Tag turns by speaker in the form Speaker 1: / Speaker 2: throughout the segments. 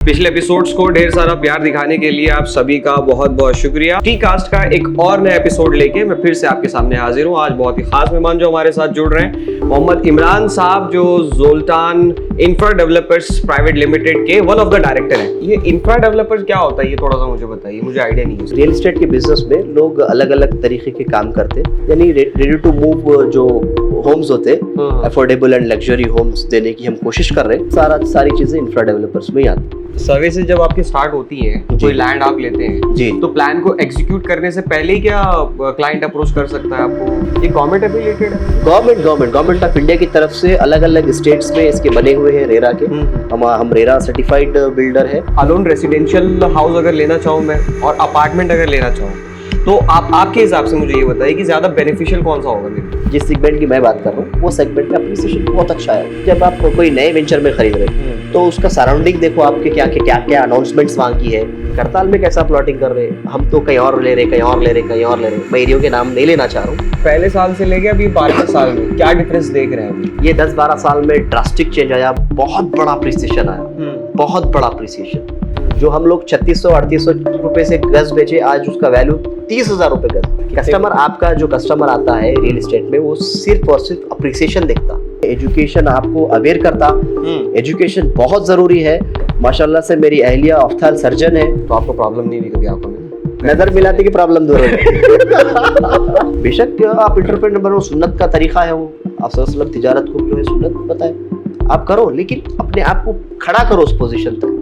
Speaker 1: पिछले एपिसोड्स को ढेर सारा प्यार दिखाने के लिए आप सभी का बहुत बहुत शुक्रिया। टी कास्ट का एक और नया एपिसोड लेके मैं फिर से आपके सामने हाजिर हूँ। आज बहुत ही खास मेहमान जो हमारे साथ जुड़ रहे हैं, मोहम्मद इमरान साहब जो जोल्टान इंफ्रा डेवलपर्स प्राइवेट लिमिटेड के वन ऑफ द डायरेक्टर हैं। ये इंफ्रा डेवलपर्स क्या होता है, ये थोड़ा सा मुझे बताइए, मुझे आइडिया नहीं है।
Speaker 2: रियल एस्टेट के बिजनेस में लोग अलग अलग तरीके के काम करते हैं, यानी रेडी टू मूव जो होम्स होते हैं, अफोर्डेबल एंड लग्जरी होम्स देने की हम कोशिश कर रहे हैं। सारी चीजें इंफ्रा डेवलपर्स में ही आती है।
Speaker 1: सर्विसेज जब आपकी स्टार्ट होती है, कोई लैंड आप लेते हैं
Speaker 2: जी,
Speaker 1: तो प्लान को एग्जीक्यूट करने से पहले ही क्या क्लाइंट अप्रोच कर सकता है आपको? ये गवर्नमेंट एफिलिएटेड है?
Speaker 2: गवर्नमेंट ऑफ इंडिया की तरफ से अलग अलग स्टेट्स में इसके बने हुए हैं रेरा के। हम रेरा सर्टिफाइड बिल्डर है।
Speaker 1: अलोन रेसिडेंशियल हाउस अगर लेना चाहूँ मैं और अपार्टमेंट अगर लेना चाहूँ तो आपके हिसाब से मुझे ये बताइए कि ज्यादा बेनिफिशियल कौन सा होगा मेरे लिए?
Speaker 2: जिस सेगमेंट की मैं बात कर रहा हूँ वो सेगमेंट में अप्रिसिएशन बहुत अच्छा है। जब आप कोई नए वेंचर में खरीद रहे हैं तो उसका सराउंडिंग देखो, आपके क्या अनाउंसमेंट्स वहाँ की है, करताल में कैसा प्लॉटिंग कर रहे हैं, हम तो कहीं और ले रहे मैं एरियो के नाम नहीं लेना चाह रहा हूँ।
Speaker 1: पहले साल से लेके अभी 12 साल में क्या डिफरेंस देख रहे हैं अभी?
Speaker 2: ये 10-12 साल में ड्रास्टिक चेंज आया, बहुत बड़ा अप्रिसिएशन आया, बहुत बड़ा अप्रिसिएशन। जो हम लोग 3600-3800 रुपए से गज बेचे, आज उसका वैल्यू 30,000 रुपए गज। कस्टमर, आपका जो कस्टमर आता है रियल एस्टेट में, वो सिर्फ और सिर्फ अप्रिसिएशन देखता, एजुकेशन आपको अवेयर करता। एजुकेशन बहुत जरूरी है। माशाल्लाह से मेरी अहलिया ऑफ्थाल सर्जन है,
Speaker 1: तो आपको प्रॉब्लम नहीं हुई कभी आंखों में?
Speaker 2: नजर मिलाते की प्रॉब्लम दूर हो। बेशक आप एंटरप्रेन्योर बनो, सुन्नत का तरीका है वो। आप सल्लल्लाहु तिजारत को जो है सुन्नत बताए, आप करो, लेकिन अपने आप को खड़ा करो उस पोजीशन तक।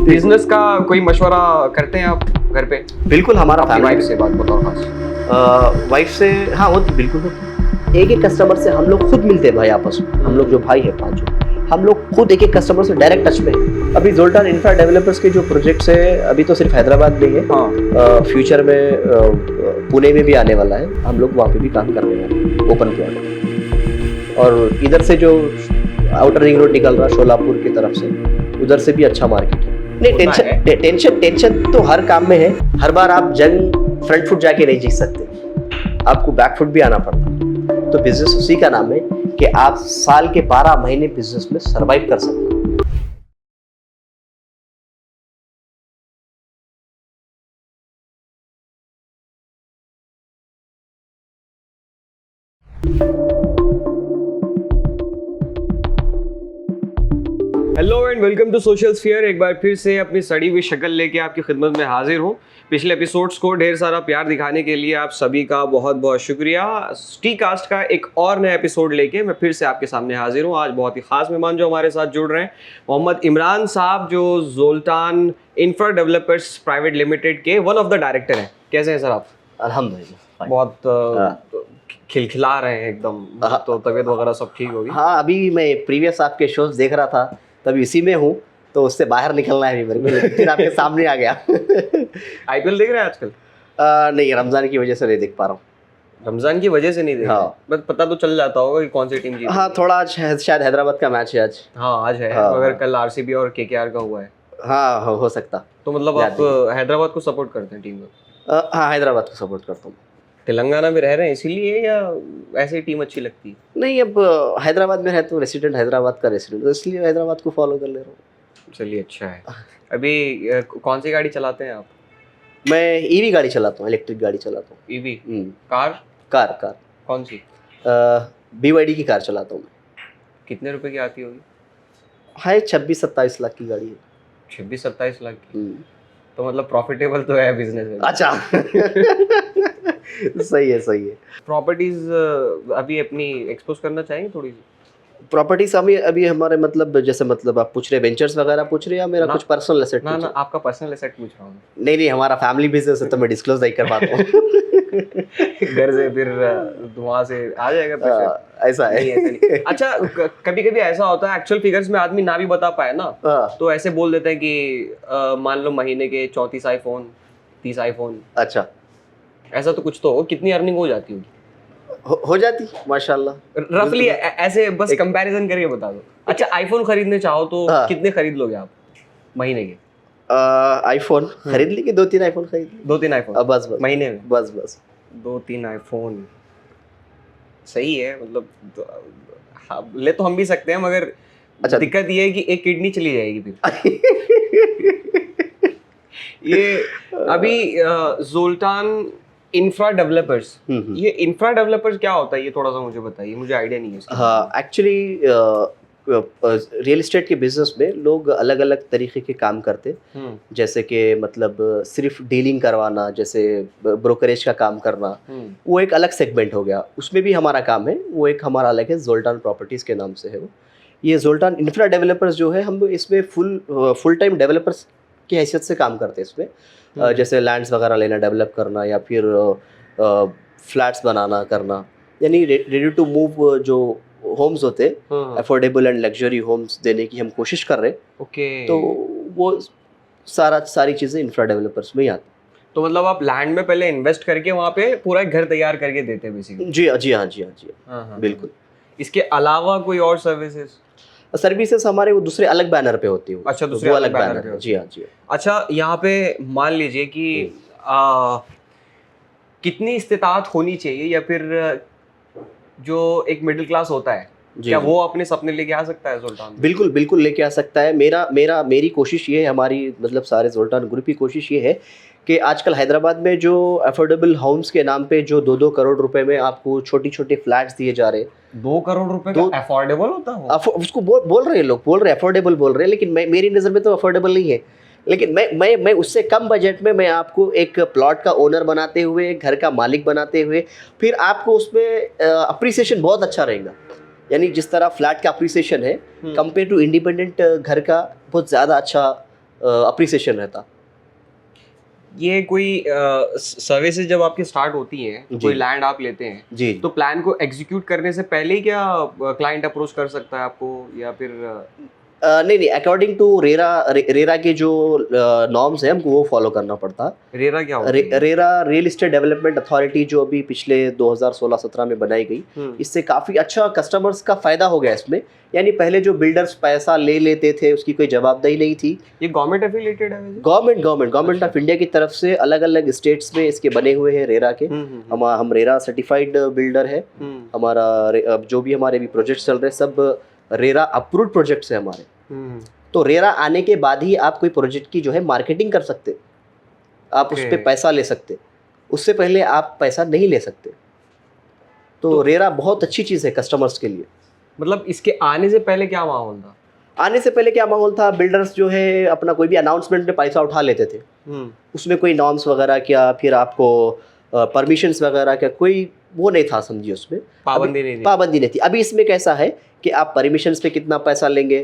Speaker 1: बिजनेस का कोई मशवरा करते हैं आप घर पे?
Speaker 2: बिल्कुल, हमारा
Speaker 1: वाइफ से बात बताओ खास।
Speaker 2: वाइफ से हाँ होती, बिल्कुल होती। एक कस्टमर से हम लोग खुद मिलते हैं भाई, आपस में हम लोग जो भाई है पांचों, हम लोग खुद एक कस्टमर से डायरेक्ट टच में है। अभी जोल्टान इंफ्रा डेवलपर्स के जो प्रोजेक्ट्स है, अभी तो सिर्फ हैदराबाद में है। फ्यूचर में पुणे में भी आने वाला है, हम लोग वहाँ पे भी काम करने वाले हैं, ओपन प्लॉट। और इधर से जो आउटर रिंग रोड निकल रहा शोलापुर की तरफ से, उधर से भी अच्छा मार्केट है। नहीं, टेंशन तो हर काम में है। हर बार आप जंग फ्रंट फुट जाके नहीं जीत सकते, आपको बैक फुट भी आना पड़ता। तो बिजनेस उसी का नाम है कि आप साल के 12 महीने बिजनेस में सरवाइव कर सकते हैं।
Speaker 1: Hello and welcome to social sphere. एक बार फिर से अपनी सड़ी हुई शक्ल लेके आपकी खिदमत में हाजिर हूँ। पिछले एपिसोड्स को ढेर सारा प्यार दिखाने के लिए आप सभी का बहुत बहुत शुक्रिया। टी कास्ट का एक और नया एपिसोड लेके मैं फिर से आपके सामने हाजिर हूँ। आज बहुत ही खास मेहमान जो हमारे साथ जुड़ रहे हैं, मोहम्मद इमरान साहब जो जोल्टान इंफ्रा डेवलपर्स प्राइवेट लिमिटेड के वन ऑफ द डायरेक्टर हैं। कैसे हैं सर आप?
Speaker 2: अल्हम्दुलिल्लाह,
Speaker 1: बहुत खिलखिला रहे हैं एकदम, तो तबीयत वगैरह सब ठीक होगी?
Speaker 2: हाँ, अभी मैं प्रीवियस आपके शोज देख रहा था, तभी इसी में हूँ, तो उससे बाहर निकलना है मेरे को, फिर आपके सामने आ गया।
Speaker 1: आईपीएल देख रहे हैं आजकल?
Speaker 2: नहीं, रमजान की वजह से नहीं देख पा रहा हूँ।
Speaker 1: रमजान की वजह से नहीं देख? हाँ, बस पता तो चल जाता होगा कि कौन सी टीम जीती।
Speaker 2: हाँ, थोड़ा आज शायद हैदराबाद का मैच है आज।
Speaker 1: हाँ, आज है।
Speaker 2: हाँ,
Speaker 1: मगर कल आरसीबी और केकेआर का हुआ है।
Speaker 2: हाँ, हो सकता।
Speaker 1: तो मतलब आप हैदराबाद को सपोर्ट करते हैं टीम को?
Speaker 2: हाँ, हैदराबाद को सपोर्ट करता हूँ।
Speaker 1: तेलंगाना में रह रहे हैं इसीलिए, या ऐसे ही टीम अच्छी लगती है?
Speaker 2: नहीं, अब हैदराबाद में है तो रेसिडेंट हैदराबाद का रेसिडेंट, तो इसलिए हैदराबाद को फॉलो कर ले रहा हूँ।
Speaker 1: चलिए, अच्छा है। अभी कौन सी गाड़ी चलाते हैं आप?
Speaker 2: मैं ईवी गाड़ी चलाता हूँ, इलेक्ट्रिक गाड़ी चलाता हूँ।
Speaker 1: ईवी? कार कौन सी?
Speaker 2: BYD की कार चलाता हूँ मैं।
Speaker 1: कितने रुपए की आती होगी?
Speaker 2: है 26-27 लाख की गाड़ी है।
Speaker 1: 26-27 लाख की? तो मतलब प्रॉफिटेबल तो है बिजनेस में।
Speaker 2: अच्छा। सही है।
Speaker 1: प्रॉपर्टीज अभी अपनी एक्सपोज करना चाहिए थोड़ी सी?
Speaker 2: प्रॉपर्टीज अभी हमारे मतलब, जैसे मतलब आप पूछ रहे वेंचर्स वगैरह पूछ रहे हैं या मेरा कुछ पर्सनल एसेट?
Speaker 1: ना, आपका पर्सनल एसेट पूछ रहा हूँ।
Speaker 2: नहीं, हमारा फैमिली बिजनेस है तो मैं डिस्क्लोज नहीं कर पाता हूँ।
Speaker 1: घर से फिर वहाँ से आ जाएगा पैसा।
Speaker 2: ऐसा है।
Speaker 1: नहीं। अच्छा, कभी कभी ऐसा होता है एक्चुअल फिगर्स में आदमी ना भी बता पाए ना, तो ऐसे बोल देते हैं कि मान लो महीने के 34 आईफोन, 30 आईफोन।
Speaker 2: अच्छा,
Speaker 1: ऐसा तो कुछ तो हो, कितनी अर्निंग हो जाती होगी?
Speaker 2: हो जाती माशाल्लाह।
Speaker 1: रफली ऐसे बस कंपैरिजन करके बता दो। अच्छा, आईफोन खरीदने चाहो तो कितने खरीद लोगे आप महीने के?
Speaker 2: आईफोन खरीद ली कि 2-3 आईफोन खरीद ली?
Speaker 1: 2-3 आईफोन
Speaker 2: बस
Speaker 1: महीने में?
Speaker 2: बस
Speaker 1: 2-3 आईफोन सही है। मतलब ले तो हम भी सकते हैं, मगर अच्छा, दिक्कत ये है कि एक किडनी चली जाएगी फिर। ये अभी जोल्टान इंफ्रा डेवलपर्स, ये इंफ्रा डेवलपर्स क्या होता है, ये थोड़ा सा मुझे बताइए, मुझे आइडिया नहीं है इसका।
Speaker 2: हाँ, एक्चुअली रियल इस्टेट के बिजनेस में लोग अलग अलग तरीके के काम करते हैं। जैसे कि मतलब सिर्फ डीलिंग करवाना, जैसे ब्रोकरेज का काम करना, वो एक अलग सेगमेंट हो गया। उसमें भी हमारा काम है, वो एक हमारा अलग है, जोल्टान प्रॉपर्टीज़ के नाम से है वो। ये जोल्टान इंफ्रा डेवलपर्स जो है, हम इसमें फुल टाइम डेवलपर्स की हैसियत से काम करते हैं इसमें। जैसे लैंड्स वगैरह लेना, डेवलप करना, या फिर फ्लैट्स बनाना करना, यानी रेडी टू मूव जो होम्स होते हैं, अफोर्डेबल एंड लग्जरी होम्स देने की हम कोशिश कर रहे हैं।
Speaker 1: ओके।
Speaker 2: तो वो सारी चीज़ें इंफ्रा डेवलपर्स में ही आती
Speaker 1: तो मतलब आप लैंड में पहले इन्वेस्ट करके वहाँ पे पूरा एक घर तैयार करके देते हैं बेसिकली।
Speaker 2: हैं। जी हाँ, बिल्कुल।
Speaker 1: इसके अलावा कोई और सर्विसेज?
Speaker 2: सर्विसेज हमारे वो दूसरे अलग बैनर पे होती है।
Speaker 1: अच्छा, दूसरे
Speaker 2: वो
Speaker 1: अलग बैनर
Speaker 2: बैनर
Speaker 1: पे
Speaker 2: है।
Speaker 1: होती
Speaker 2: जी हाँ, जी हाँ।
Speaker 1: अच्छा, यहाँ पे मान लीजिए कि कितनी इस्तेताअत होनी चाहिए, या फिर जो एक मिडिल क्लास होता है, क्या वो अपने सपने लेके आ सकता है जोल्टान में?
Speaker 2: बिल्कुल बिल्कुल लेके आ सकता है। मेरी कोशिश ये है, हमारी मतलब सारे जोल्टान ग्रुप की कोशिश ये है कि आजकल हैदराबाद में जो अफोर्डेबल होम्स के नाम पे जो 2-2 करोड़ रुपए में आपको छोटी छोटी फ्लैट्स दिए जा रहे हैं।
Speaker 1: 2 करोड़ रुपए का अफोर्डेबल होता है?
Speaker 2: उसको बोल रहे हैं लोग, बोल रहे हैं अफोर्डेबल बोल रहे हैं, लेकिन मेरी नज़र में तो अफोर्डेबल नहीं है। लेकिन मैं उससे कम बजट में मैं आपको एक प्लॉट का ओनर बनाते हुए, घर का मालिक बनाते हुए, फिर आपको उसमें अप्रिसिएशन बहुत अच्छा रहेगा। यानी जिस तरह फ्लैट का अप्रिसिएशन है, कंपेयर टू इंडिपेंडेंट घर का बहुत ज़्यादा अच्छा अप्रिसिएशन रहता।
Speaker 1: ये कोई सर्विसेज जब आपकी स्टार्ट होती हैं, कोई लैंड आप लेते हैं
Speaker 2: जी,
Speaker 1: तो प्लान को एग्जीक्यूट करने से पहले ही क्या क्लाइंट अप्रोच कर सकता है आपको, या फिर
Speaker 2: नहीं, अकॉर्डिंग टू रेरा के जो नॉर्म्स हैं, हमको वो फॉलो करना पड़ता।
Speaker 1: रेरा क्या होता है?
Speaker 2: RERA real estate development authority, जो अभी पिछले 2016-17 में बनाई गई, इससे काफ़ी अच्छा कस्टमर्स का फ़ायदा हो गया इसमें। यानी पहले जो बिल्डर्स पैसा ले लेते थे, उसकी कोई जवाबदेही नहीं थी।
Speaker 1: ये गवर्नमेंट एफिलिएटेड है?
Speaker 2: गवर्नमेंट ऑफ इंडिया की तरफ से अलग अलग स्टेट्स में इसके बने हुए हैं रेरा के। हम रेरा सर्टिफाइड बिल्डर है। हमारा जो भी हमारे भी प्रोजेक्ट्स चल रहे हैं, सब रेरा अप्रूव्ड प्रोजेक्ट्स है हमारे। तो रेरा आने के बाद ही आप कोई प्रोजेक्ट की जो है मार्केटिंग कर सकते, आप उस पर पैसा ले सकते। उससे पहले आप पैसा नहीं ले सकते। तो रेरा बहुत अच्छी चीज़ है कस्टमर्स के लिए।
Speaker 1: मतलब इसके आने से पहले क्या माहौल था?
Speaker 2: आने से पहले क्या माहौल था, बिल्डर्स जो है अपना कोई भी अनाउंसमेंट में पैसा उठा लेते थे। उसमें कोई नॉर्म्स वगैरह क्या, फिर आपको परमिशंस वगैरह क्या, कोई वो नहीं था, समझिए उसमें पाबंदी नहीं थी। अभी इसमें कैसा है कि आप परमिशंस पे कितना पैसा लेंगे,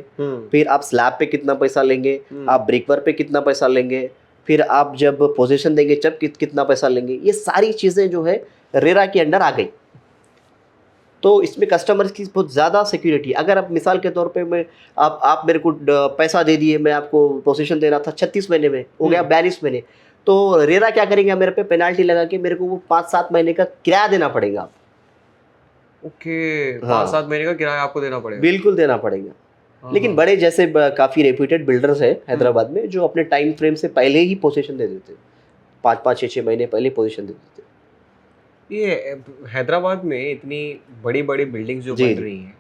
Speaker 2: फिर आप स्लैब पे कितना पैसा लेंगे, आप ब्रिकवर्क पे कितना पैसा लेंगे, फिर आप जब पोजीशन देंगे जब कितना पैसा लेंगे, ये सारी चीज़ें जो है रेरा के अंडर आ गई। तो इसमें कस्टमर्स की बहुत ज़्यादा सिक्योरिटी। अगर आप मिसाल के तौर पे मैं आप मेरे को पैसा दे दिए, मैं आपको पोजीशन देना था 36 महीने में, हो गया 42 महीने, तो रेरा क्या करेंगे, मेरे पे पेनाल्टी लगा के मेरे को वो 5-7 महीने का किराया देना पड़ेगा।
Speaker 1: ओके, 5-7 महीने का किराया आपको देना पड़ेगा? बिल्कुल
Speaker 2: देना पड़ेगा। लेकिन बड़े जैसे काफ़ी रेप्यूटेड बिल्डर्स हैं हैदराबाद में, जो अपने टाइम फ्रेम से पहले ही पोजीशन दे देते, 5-5, 6-6 महीने पहले पोजीशन दे देते।
Speaker 1: ये हैदराबाद में इतनी बड़ी बड़ी बिल्डिंग्स जो बन रही हैं,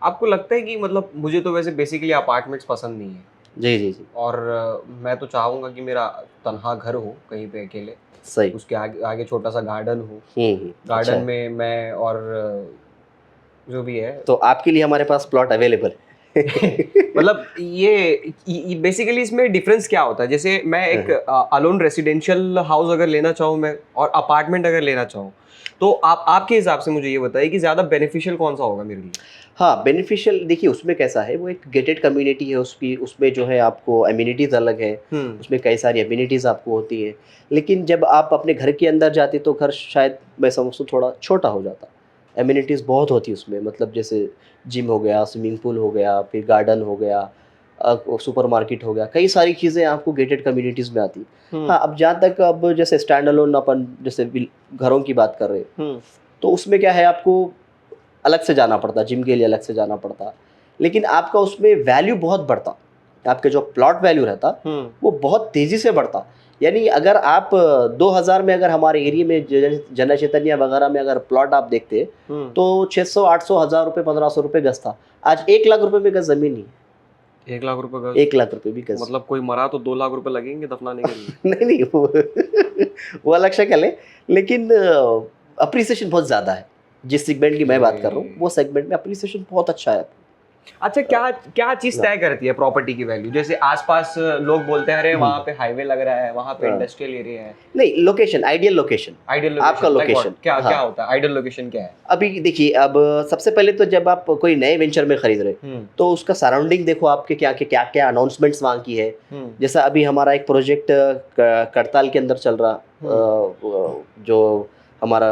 Speaker 1: आपको लगता है कि, मतलब मुझे तो वैसे बेसिकली अपार्टमेंट्स पसंद नहीं है। जी। और मैं तो चाहूँगा कि मेरा तनहा घर हो कहीं पे अकेले,
Speaker 2: सही,
Speaker 1: उसके आगे छोटा सा गार्डन हो, गार्डन
Speaker 2: अच्छा
Speaker 1: में मैं और जो भी है।
Speaker 2: तो आपके लिए हमारे पास प्लॉट अवेलेबल
Speaker 1: मतलब ये बेसिकली इसमें डिफरेंस क्या होता है? जैसे मैं एक अलोन रेसिडेंशियल हाउस अगर लेना चाहूँ मैं, और अपार्टमेंट अगर लेना चाहूँ, तो आपके हिसाब से मुझे ये बताइए कि ज़्यादा बेनिफिशियल कौन सा होगा मेरे लिए?
Speaker 2: हाँ, बेनिफिशियल देखिए, उसमें कैसा है, वो एक गेटेड कम्युनिटी है, उसमें जो है आपको एमिनिटीज़ अलग है, उसमें कई सारी एमिनिटीज़ आपको होती है। लेकिन जब आप अपने घर के अंदर जाते तो घर शायद मैं समझता थोड़ा छोटा हो जाता। एमिनिटीज़ बहुत होती है उसमें, मतलब जैसे जिम हो गया, स्विमिंग पूल हो गया, फिर गार्डन हो गया, सुपरमार्केट हो गया, कई सारी चीज़ें आपको गेटेड कम्युनिटीज़ में आती। हाँ, अब जहाँ तक अब जैसे स्टैंड अलोन अपन जैसे घरों की बात कर रहे हैं, तो उसमें क्या है, आपको अलग से जाना पड़ता, जिम के लिए अलग से जाना पड़ता, लेकिन आपका उसमें वैल्यू बहुत बढ़ता। आपके जो प्लॉट वैल्यू रहता वो बहुत तेज़ी से बढ़ता। यानी अगर आप 2000 में अगर हमारे एरिया में जन चैतन्य वगैरह में अगर प्लॉट आप देखते तो 600, 800, 1000 रुपये, 1500 रुपये गज था। आज 1 लाख रुपये में गज ज़मीन नहीं।
Speaker 1: 1 लाख रुपए गज?
Speaker 2: 1 लाख रुपए भी गज।
Speaker 1: मतलब कोई मरा तो 2 लाख रुपए लगेंगे दफनाने के लिए?
Speaker 2: नहीं नहीं, वो अलग शक्ल है, लेकिन अप्रिसिएशन बहुत ज़्यादा है। जिस सेगमेंट की मैं बात कर रहा हूँ वो सेगमेंट में अप्रिसिएशन बहुत अच्छा है।
Speaker 1: अच्छा, क्या क्या चीज तय करती है प्रॉपर्टी की वैल्यू? जैसे आसपास लोग बोलते हैं अरे वहाँ पे हाईवे लग रहा है, वहाँ पे
Speaker 2: हाँ।
Speaker 1: इंडस्ट्रियल एरिया है।
Speaker 2: नहीं, लोकेशन, आइडियल लोकेशन।
Speaker 1: आइडियल
Speaker 2: आपका
Speaker 1: लोकेशन
Speaker 2: लोकेशन
Speaker 1: क्या
Speaker 2: हाँ।
Speaker 1: क्या होता है? आइडियल लोकेशन क्या है?
Speaker 2: अभी देखिए, अब सबसे पहले तो जब आप कोई नए वेंचर में खरीद रहे तो उसका सराउंडिंग देखो, आपके क्या क्या क्या अनाउंसमेंट्स वहाँ की है। जैसा अभी हमारा एक प्रोजेक्ट करताल के अंदर चल रहा, जो हमारा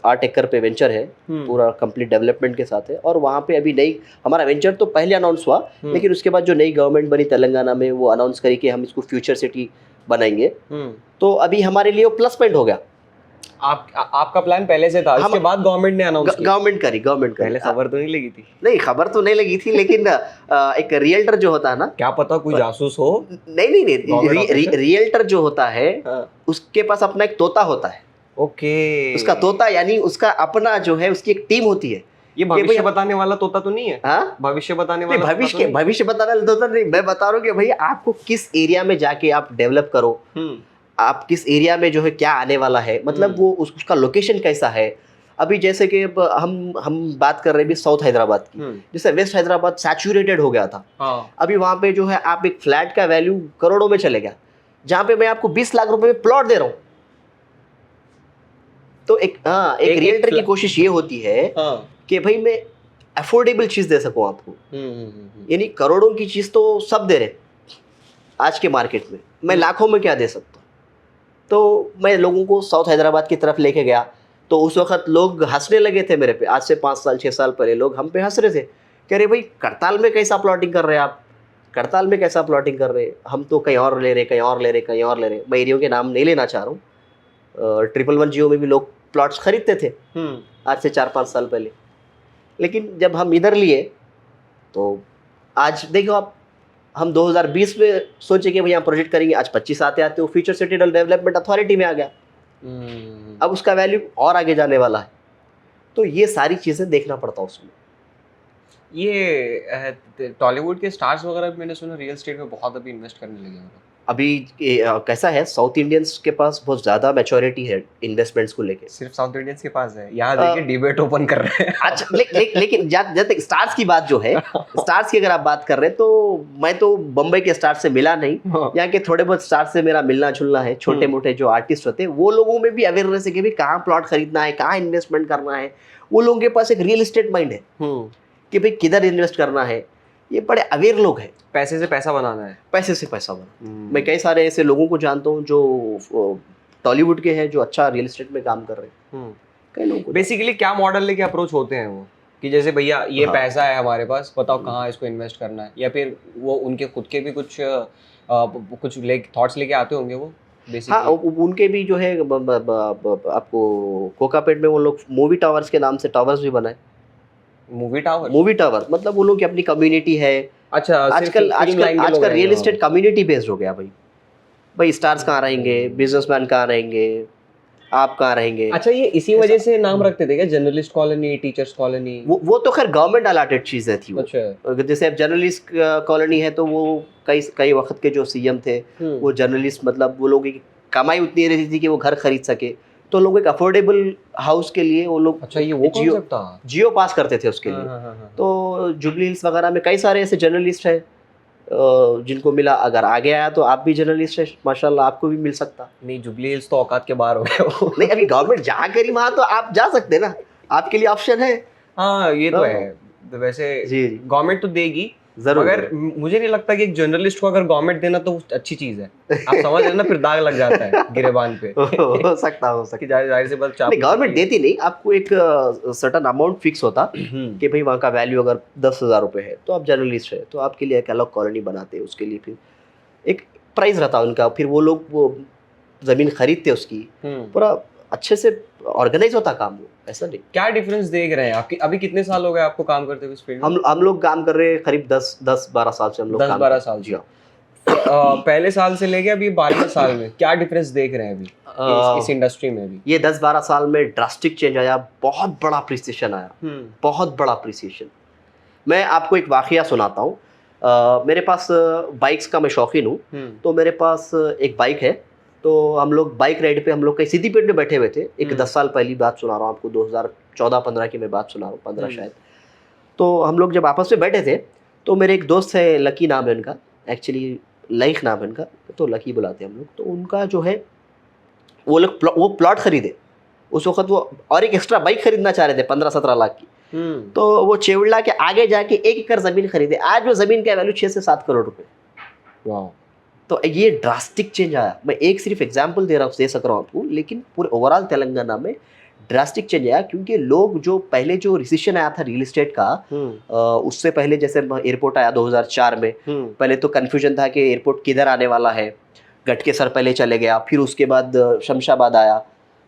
Speaker 2: 8 एकड़ पे वेंचर है, पूरा कंप्लीट डेवलपमेंट के साथ है। और वहाँ पे अभी नई, हमारा वेंचर तो पहले अनाउंस हुआ, लेकिन उसके बाद जो नई गवर्नमेंट बनी तेलंगाना में, वो अनाउंस करी कि हम इसको फ्यूचर सिटी बनाएंगे। तो अभी हमारे लिए वो प्लस पॉइंट हो गया।
Speaker 1: आपका प्लान पहले से था, इसके बाद गवर्नमेंट ने अनाउंस किया?
Speaker 2: गवर्नमेंट करी।
Speaker 1: पहले खबर तो नहीं लगी थी?
Speaker 2: नहीं, खबर तो नहीं लगी थी, लेकिन एक रियल्टर जो होता है ना,
Speaker 1: क्या पता कोई जासूस हो।
Speaker 2: नहीं, रियल्टर जो होता है उसके पास अपना एक तोता होता है।
Speaker 1: ओके।
Speaker 2: उसका तोता यानी उसका अपना जो है, उसकी एक टीम होती है।
Speaker 1: ये भविष्य बताने वाला तोता तो नहीं है?
Speaker 2: हाँ,
Speaker 1: भविष्य बताने वाला
Speaker 2: भविष्य बताने वाला तोता नहीं। मैं बता रहा हूँ कि भाई आपको किस एरिया में जाके आप डेवलप करो, आप किस एरिया में जो है क्या आने वाला है, मतलब वो उसका लोकेशन कैसा है। अभी जैसे कि हम बात कर रहे हैं साउथ हैदराबाद की, जैसे वेस्ट हैदराबाद सैचुरेटेड हो गया था। अभी वहाँ पे जो है आप एक फ्लैट का वैल्यू करोड़ों में चले गया, जहाँ पे मैं आपको 20 लाख रुपए में प्लॉट दे रहा हूँ। तो एक रियल्टर की कोशिश ये होती है कि भाई मैं अफोर्डेबल चीज दे सकूं आपको। यानी करोड़ों की चीज तो सब दे रहे आज के मार्केट में, मैं लाखों में क्या दे सकता हूँ। तो मैं लोगों को साउथ हैदराबाद की तरफ लेके गया, तो उस वक्त लोग हंसने लगे थे मेरे पे। आज से 5 साल 6 साल पहले लोग हम पे हंस रहे थे, कह रहे भाई करताल में कैसा प्लॉटिंग कर रहे हैं आप, करताल में कैसा प्लॉटिंग कर रहे हैं, हम तो कहीं और ले रहे, कहीं और ले रहे, कहीं और ले रहे। मैं एरियो के नाम नहीं लेना चाह रहा हूँ। 111 जियो में भी लोग प्लॉट्स खरीदते थे आज से 4-5 साल पहले, लेकिन जब हम इधर लिए तो आज देखो आप, हम 2020 में सोचे कि भैया हम प्रोजेक्ट करेंगे, आज 25 आते आते वो फ्यूचर सिटी डेवलपमेंट अथॉरिटी में आ गया। अब उसका वैल्यू और आगे जाने वाला है। तो ये सारी चीज़ें देखना पड़ता है उसमें।
Speaker 1: ये टॉलीवुड के स्टार्स वगैरह भी मैंने सुना रियल एस्टेट में बहुत अभी इन्वेस्ट करने लगे हैं।
Speaker 2: अभी कैसा है, साउथ इंडियंस के पास बहुत ज़्यादा मैच्योरिटी है इन्वेस्टमेंट्स को लेके।
Speaker 1: सिर्फ साउथ इंडियंस के पास है? यहाँ देखिए डिबेट ओपन कर रहे हैं।
Speaker 2: अच्छा, लेकिन जब तक स्टार्स की बात जो है, स्टार्स की अगर आप बात कर रहे हैं, तो मैं तो बम्बई के स्टार्स से मिला नहीं। यहाँ के थोड़े बहुत स्टार्स से मेरा मिलना जुलना है। छोटे मोटे जो आर्टिस्ट होते हैं, वो लोगों में भी अवेयरनेस है कि भाई कहाँ प्लॉट खरीदना है, कहाँ इन्वेस्टमेंट करना है। वो लोगों के पास एक रियल एस्टेट माइंड है कि भाई किधर इन्वेस्ट करना है। ये बड़े अवेयर लोग हैं।
Speaker 1: पैसे से पैसा बनाना है,
Speaker 2: पैसे से पैसा बनाना। मैं कई सारे ऐसे लोगों को जानता हूँ जो टॉलीवुड के हैं, जो अच्छा रियल एस्टेट में काम कर रहे हैं। कई लोग
Speaker 1: बेसिकली क्या मॉडल लेके अप्रोच होते हैं वो, कि जैसे भैया ये पैसा है हमारे पास, बताओ कहाँ इसको इन्वेस्ट करना है, या फिर वो उनके खुद के भी कुछ थॉट्स लेके आते होंगे वो बेसिकली?
Speaker 2: हाँ, उनके भी जो है आपको कोकापेट में वो लोग मूवी टावर्स के नाम से टावर्स भी बनाए। मूवी टावर मतलब वो लोग की अपनी कम्युनिटी है।
Speaker 1: अच्छा,
Speaker 2: आजकल रियल एस्टेट कम्युनिटी बेस्ड हो गया भाई स्टार्स कहाँ रहेंगे, बिजनेसमैन कहाँ रहेंगे, आप कहाँ रहेंगे।
Speaker 1: अच्छा, ये इसी वजह से नाम रखते थे क्या, जर्नलिस्ट कॉलोनी, टीचर्स कॉलोनी?
Speaker 2: वो तो खैर गवर्नमेंट अलाटेड चीज़ थी वो।
Speaker 1: अच्छा,
Speaker 2: जैसे अब जर्नलिस्ट कॉलोनी है तो वो कई वक्त के जो सीएम थे वो जर्नलिस्ट, मतलब वो लोगों की कमाई उतनी रहती थी कि वो घर खरीद सके, तो लोग एक अफोर्डेबल हाउस के लिए वो लोग,
Speaker 1: अच्छा ये वो
Speaker 2: जियो पास करते थे उसके लिए। तो जुबली हिल्स वगैरह में कई सारे ऐसे जर्नलिस्ट हैं जिनको मिला। अगर आगे आया तो आप भी जर्नलिस्ट है, माशाल्लाह आपको भी मिल सकता।
Speaker 1: नहीं, जुबली हिल्स तो औकात के बाहर हो गया।
Speaker 2: नहीं, अभी गवर्नमेंट जहाँ करी वहाँ तो आप जा सकते ना, आपके लिए ऑप्शन है।
Speaker 1: हाँ, ये तो है। तो वैसे गवर्नमेंट तो देगी जरूर, मगर मुझे नहीं लगता कि एक जर्नलिस्ट को अगर गवर्नमेंट देना तो अच्छी चीज है। आप समझ रहे ना, फिर दाग लग जाता है गिरेबान पे।
Speaker 2: हो सकता
Speaker 1: जाहिर सी बात,
Speaker 2: गवर्नमेंट देती नहीं, आपको एक सर्टेन अमाउंट फिक्स होता कि भाई वहाँ का वैल्यू अगर 10,000 रुपये है तो आप जर्नलिस्ट है, तो आपके लिए एक अलग कॉलोनी बनाते हैं, उसके लिए फिर एक प्राइस रहता उनका, फिर वो लोग वो जमीन खरीदते उसकी, पूरा अच्छे से ऑर्गेनाइज होता काम वो, ऐसा नहीं।
Speaker 1: क्या डिफरेंस देख रहे हैं आपकी? अभी कितने साल हो गए आपको काम करते हुए इस फील्ड में?
Speaker 2: हम लोग काम कर रहे हैं करीब 10-12 साल से। हम लोग
Speaker 1: 10-12 साल जी। पहले साल से लेके अभी 12वें साल में क्या डिफरेंस देख रहे हैं अभी इस इंडस्ट्री में? भी
Speaker 2: ये 10-12 साल में ड्रास्टिक चेंज आया, बहुत बड़ा अप्रिसिएशन आया, बहुत बड़ा अप्रिसिएशन। मैं आपको एक वाकया सुनाता हूँ। मेरे पास बाइक्स का मैं शौकीन हूँ, तो मेरे पास एक बाइक है। तो हम लोग बाइक राइड पे हम लोग कहीं सिद्दीपेट में बैठे हुए थे, एक 10 साल पहली बात सुना रहा हूँ आपको, 2014-15 की मैं बात सुना रहा हूँ, 15 शायद। तो हम लोग जब आपस में बैठे थे, तो मेरे एक दोस्त है, लकी नाम है उनका, एक्चुअली लाइक नाम है उनका, तो लकी बुलाते हैं हम लोग। तो उनका जो है वो प्लॉट खरीदे उस वक्त वो, और एक एक्स्ट्रा बाइक खरीदना चाह रहे थे 15-17 लाख की। तो वो चेवड़ला के आगे जाके 1 एकड़ ज़मीन खरीदे। आज वो ज़मीन का वैल्यू 6 से 7 करोड़ रुपए।
Speaker 1: वाह।
Speaker 2: तो ये ड्रास्टिक चेंज आया। मैं एक सिर्फ एग्जांपल दे सकता हूँ आपको, लेकिन पूरे ओवरऑल तेलंगाना में ड्रास्टिक चेंज आया, क्योंकि लोग जो पहले जो रिसेशन आया था रियल एस्टेट का, उससे पहले जैसे एयरपोर्ट आया 2004 में, पहले तो कन्फ्यूजन था कि एयरपोर्ट किधर आने वाला है, गटकेसर पहले चले गया, फिर उसके बाद शमशाबाद आया।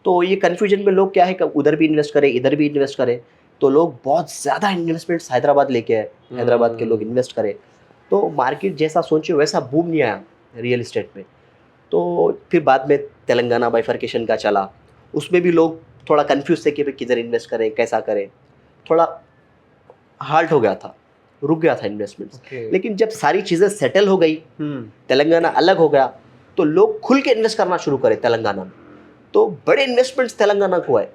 Speaker 2: तो ये कन्फ्यूजन में लोग क्या है कि उधर भी इन्वेस्ट करें, इधर भी इन्वेस्ट करें, तो लोग बहुत ज़्यादा इन्वेस्टमेंट्स हैदराबाद लेके आए, हैदराबाद के लोग इन्वेस्ट करें। तो मार्केट जैसा सोचे वैसा बूम नहीं आया रियल इस्टेट में। तो फिर बाद में तेलंगाना बाइफर्केशन का चला, उसमें भी लोग थोड़ा कंफ्यूज थे कि भाई किधर इन्वेस्ट करें, कैसा करें, थोड़ा हाल्ट हो गया था, रुक गया था इन्वेस्टमेंट्स। लेकिन जब सारी चीज़ें सेटल हो गई, तेलंगाना अलग हो गया, तो लोग खुल के इन्वेस्ट करना शुरू करे तेलंगाना में। तो बड़े इन्वेस्टमेंट्स तेलंगाना को आए,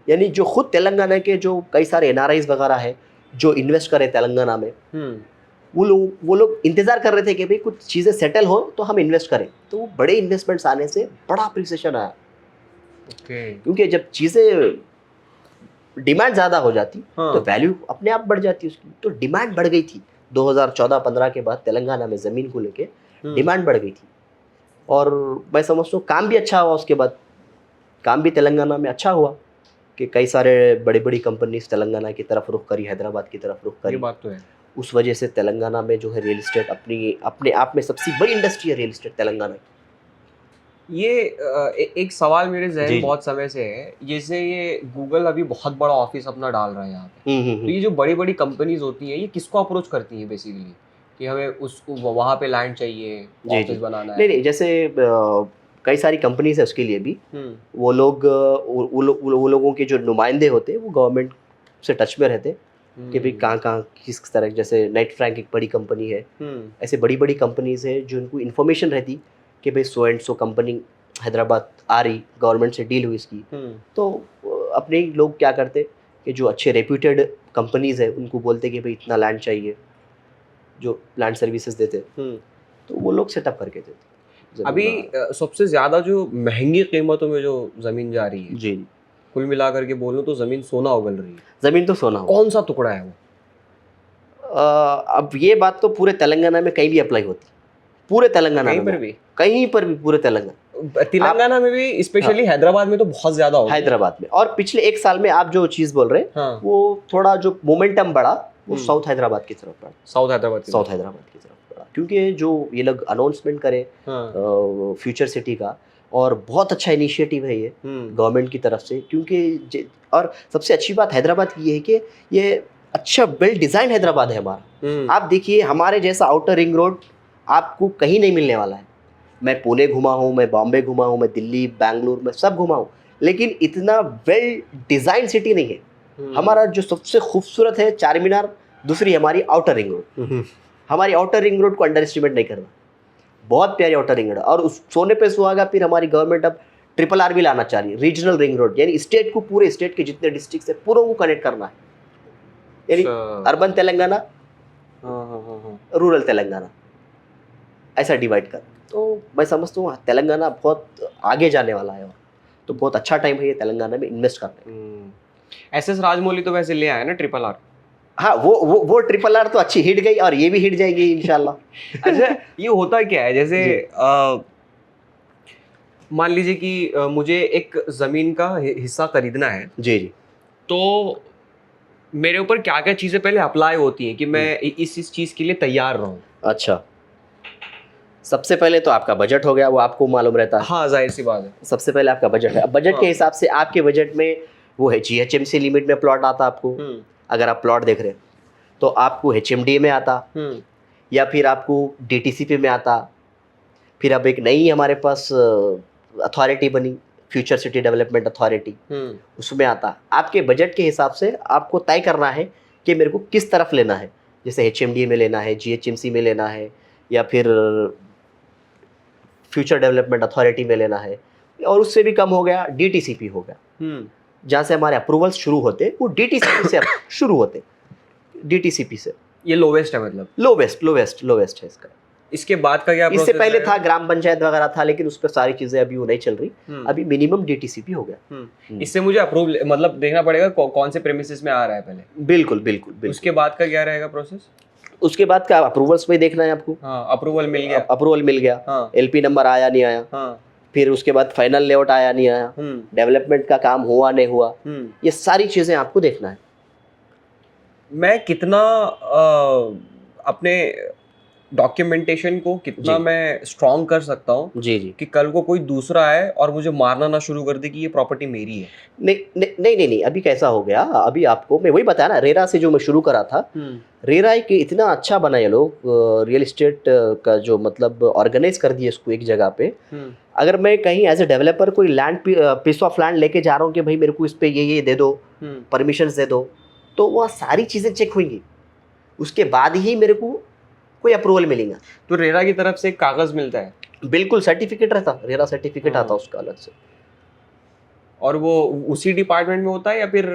Speaker 2: यानी जो खुद तेलंगाना के जो कई सारे NRIs वगैरह है जो इन्वेस्ट करे तेलंगाना में, वो लोग इंतज़ार कर रहे थे कि भाई कुछ चीज़ें सेटल हो तो हम इन्वेस्ट करें। तो वो बड़े इन्वेस्टमेंट्स आने से बड़ा अप्रिसिएशन आया। क्योंकि जब चीज़ें डिमांड ज़्यादा हो जाती, तो वैल्यू अपने आप बढ़ जाती उसकी। तो डिमांड बढ़ गई थी 2014-15 के बाद तेलंगाना में ज़मीन को लेके डिमांड बढ़ गई थी। और मैं समझता हूँ काम भी अच्छा हुआ उसके बाद, काम भी तेलंगाना में अच्छा हुआ कि कई सारे बड़ी बड़ी कंपनीज तेलंगाना की तरफ रुख करी, हैदराबाद की तरफ रुख करी।
Speaker 1: ये बात तो है।
Speaker 2: उस वजह से तेलंगाना में जो है रियल इस्टेट अपने आप में सबसे बड़ी इंडस्ट्री है रियल इस्टेट तेलंगाना की।
Speaker 1: ये एक सवाल मेरे जहन में बहुत समय से है, जैसे ये गूगल अभी बहुत बड़ा ऑफिस अपना डाल रहा है यहाँ पे, तो ये जो बड़ी बड़ी कंपनीज होती हैं ये किसको अप्रोच करती हैं बेसिकली कि हमें उसको वहाँ पे लैंड चाहिए, ऑफिस बनाना है?
Speaker 2: नहीं, जैसे कई सारी कंपनीज है उसके लिए भी, वो लोगों के जो नुमाइंदे होते हैं वो गवर्नमेंट से टच में रहते कि भाई कहाँ किस तरह, जैसे नाइट फ्रैंक एक बड़ी कंपनी है, ऐसे बड़ी बड़ी कंपनीज है जो उनको इन्फॉर्मेशन रहती कि भाई so and so company Hyderabad आ रही, गवर्नमेंट से डील हुई इसकी। तो अपने ही लोग क्या करते कि जो अच्छे रेप्यूटेड कंपनीज है उनको बोलते कि भाई इतना लैंड चाहिए, जो लैंड सर्विसेज देते, तो वो लोग सेटअप करके देते।
Speaker 1: अभी सबसे ज़्यादा जो महंगी कीमतों में जो ज़मीन जा रही है,
Speaker 2: जी,
Speaker 1: कुल मिला करके बोलूँ तो ज़मीन सोना उगल रही है।
Speaker 2: ज़मीन तो सोना।
Speaker 1: कौन सा टुकड़ा है वो?
Speaker 2: अब ये बात तो पूरे तेलंगाना में कहीं भी अप्लाई होती, पूरे तेलंगाना में, कहीं पर भी पूरे
Speaker 1: तेलंगाना में भी, स्पेशली हैदराबाद में तो बहुत ज़्यादा हो,
Speaker 2: हैदराबाद में। और पिछले 1 साल में आप जो चीज़ बोल रहे हैं, वो थोड़ा जो मोमेंटम बढ़ा वो साउथ हैदराबाद की तरफ बढ़ा, साउथ हैदराबाद की तरफ बढ़ा, क्योंकि जो ये लोग अनाउंसमेंट करे फ्यूचर सिटी का, और बहुत अच्छा इनिशिएटिव है ये गवर्नमेंट की तरफ से। क्योंकि और सबसे अच्छी बात हैदराबाद की ये है कि ये अच्छा वेल डिज़ाइन हैदराबाद है हमारा। आप देखिए हमारे जैसा आउटर रिंग रोड आपको कहीं नहीं मिलने वाला है। मैं पुणे घुमा हूँ, मैं बॉम्बे घुमा हूँ, मैं दिल्ली, बेंगलुरु में सब घुमा हूँ, लेकिन इतना वेल डिज़ाइन सिटी नहीं है। हमारा जो सबसे खूबसूरत है चार मीनार, दूसरी हमारी आउटर रिंग रोड। हमारी आउटर रिंग रोड को अंडर एस्टिमेट नहीं करना, बहुत प्यारी आउटर रिंग रोड। और उस सोने पे सुहागा फिर हमारी गवर्नमेंट अब RRR भी लाना चाह रही है, रीजनल रिंग रोड, यानी स्टेट को, पूरे स्टेट के जितने डिस्ट्रिक्ट है पूरों को कनेक्ट करना है, यानी अर्बन तेलंगाना, रूरल तेलंगाना, ऐसा डिवाइड कर। तो मैं समझता हूँ तेलंगाना बहुत आगे जाने वाला है, और तो बहुत अच्छा टाइम है ये तेलंगाना में इन्वेस्ट करने।
Speaker 1: SS राजमौली तो वैसे ले आया ना RRR।
Speaker 2: हाँ, वो RRR तो अच्छी हिट गई, और ये भी हिट जाएगी इंशाल्लाह।
Speaker 1: अच्छा, ये होता क्या है, जैसे मान लीजिए कि मुझे एक ज़मीन का हिस्सा खरीदना है,
Speaker 2: जी,
Speaker 1: तो मेरे ऊपर क्या क्या चीज़ें पहले अप्लाई होती हैं कि मैं इस चीज़ के लिए तैयार रहूँ? अच्छा,
Speaker 2: सबसे पहले तो आपका बजट हो गया, वो आपको मालूम रहता है।
Speaker 1: हाँ, जाहिर सी बात है, सबसे
Speaker 2: पहले आपका बजट है। अब बजट के हिसाब से आपके बजट में वो है GHMC लिमिट में प्लॉट आता आपको, अगर आप प्लॉट देख रहे हैं तो आपको HMDA में आता, या फिर आपको DTCP में आता, फिर अब एक नई हमारे पास अथॉरिटी बनी, फ्यूचर सिटी डेवलपमेंट अथॉरिटी, उसमें आता। आपके बजट के हिसाब से आपको तय करना है कि मेरे को किस तरफ लेना है, जैसे HMDA में लेना है, GHMC में लेना है, या फिर फ्यूचर डेवलपमेंट अथॉरिटी में लेना है, और उससे भी कम हो गया DTCP हो गया। जहाँ से हमारे अप्रूवल्स शुरू होते वो DTCP से शुरू होते, DTCP से।
Speaker 1: ये लोवेस्ट है मतलब?
Speaker 2: लोवेस्ट है इसका।
Speaker 1: इसके बाद का क्या
Speaker 2: इससे
Speaker 1: प्रोसेस
Speaker 2: पहले
Speaker 1: है?
Speaker 2: था ग्राम पंचायत वगैरह था, लेकिन उस पर सारी चीजें अभी वो नहीं चल रही। अभी मिनिमम DTCP हो गया।
Speaker 1: इससे मुझे अप्रूव मतलब देखना पड़ेगा कौन से प्रेमिसेस में आ रहा है पहले?
Speaker 2: बिल्कुल।
Speaker 1: उसके बाद का क्या रहेगा प्रोसेस?
Speaker 2: उसके बाद का अप्रूवल्स में देखना है आपको।
Speaker 1: हाँ, अप्रूवल मिल गया।
Speaker 2: अप्रूवल मिल गया।
Speaker 1: हाँ।
Speaker 2: LP नंबर आया नहीं आया।
Speaker 1: हाँ।
Speaker 2: फिर उसके बाद फाइनल लेआउट आया नहीं आया, डेवलपमेंट का काम हुआ नहीं हुआ, ये सारी चीजें आपको देखना है।
Speaker 1: मैं कितना अपने डॉक्यूमेंटेशन को कितना मैं स्ट्रॉन्ग कर सकता हूँ
Speaker 2: जी
Speaker 1: कि कल को कोई दूसरा आए और मुझे मारना ना शुरू कर दे कि ये प्रॉपर्टी मेरी है?
Speaker 2: नहीं, अभी कैसा हो गया, अभी आपको मैं वही बताया ना, रेरा से जो मैं शुरू करा था, रेरा एक इतना अच्छा बना ये लोग, रियल एस्टेट का जो मतलब ऑर्गेनाइज कर दिया इसको एक जगह पे। अगर मैं कहीं एज ए डेवलपर कोई लैंड पीस ऑफ लैंड लेके जा रहा हूँ कि भाई मेरे को इस पे ये दे दो, परमिशंस दे दो, तो वह सारी चीज़ें चेक होंगी, उसके बाद ही मेरे को कोई अप्रूवल मिलेगा।
Speaker 1: तो रेरा की तरफ से एक कागज मिलता है?
Speaker 2: बिल्कुल, सर्टिफिकेट रहता, रेरा सर्टिफिकेट आता उसका अलग से।
Speaker 1: और वो उसी डिपार्टमेंट में होता है या फिर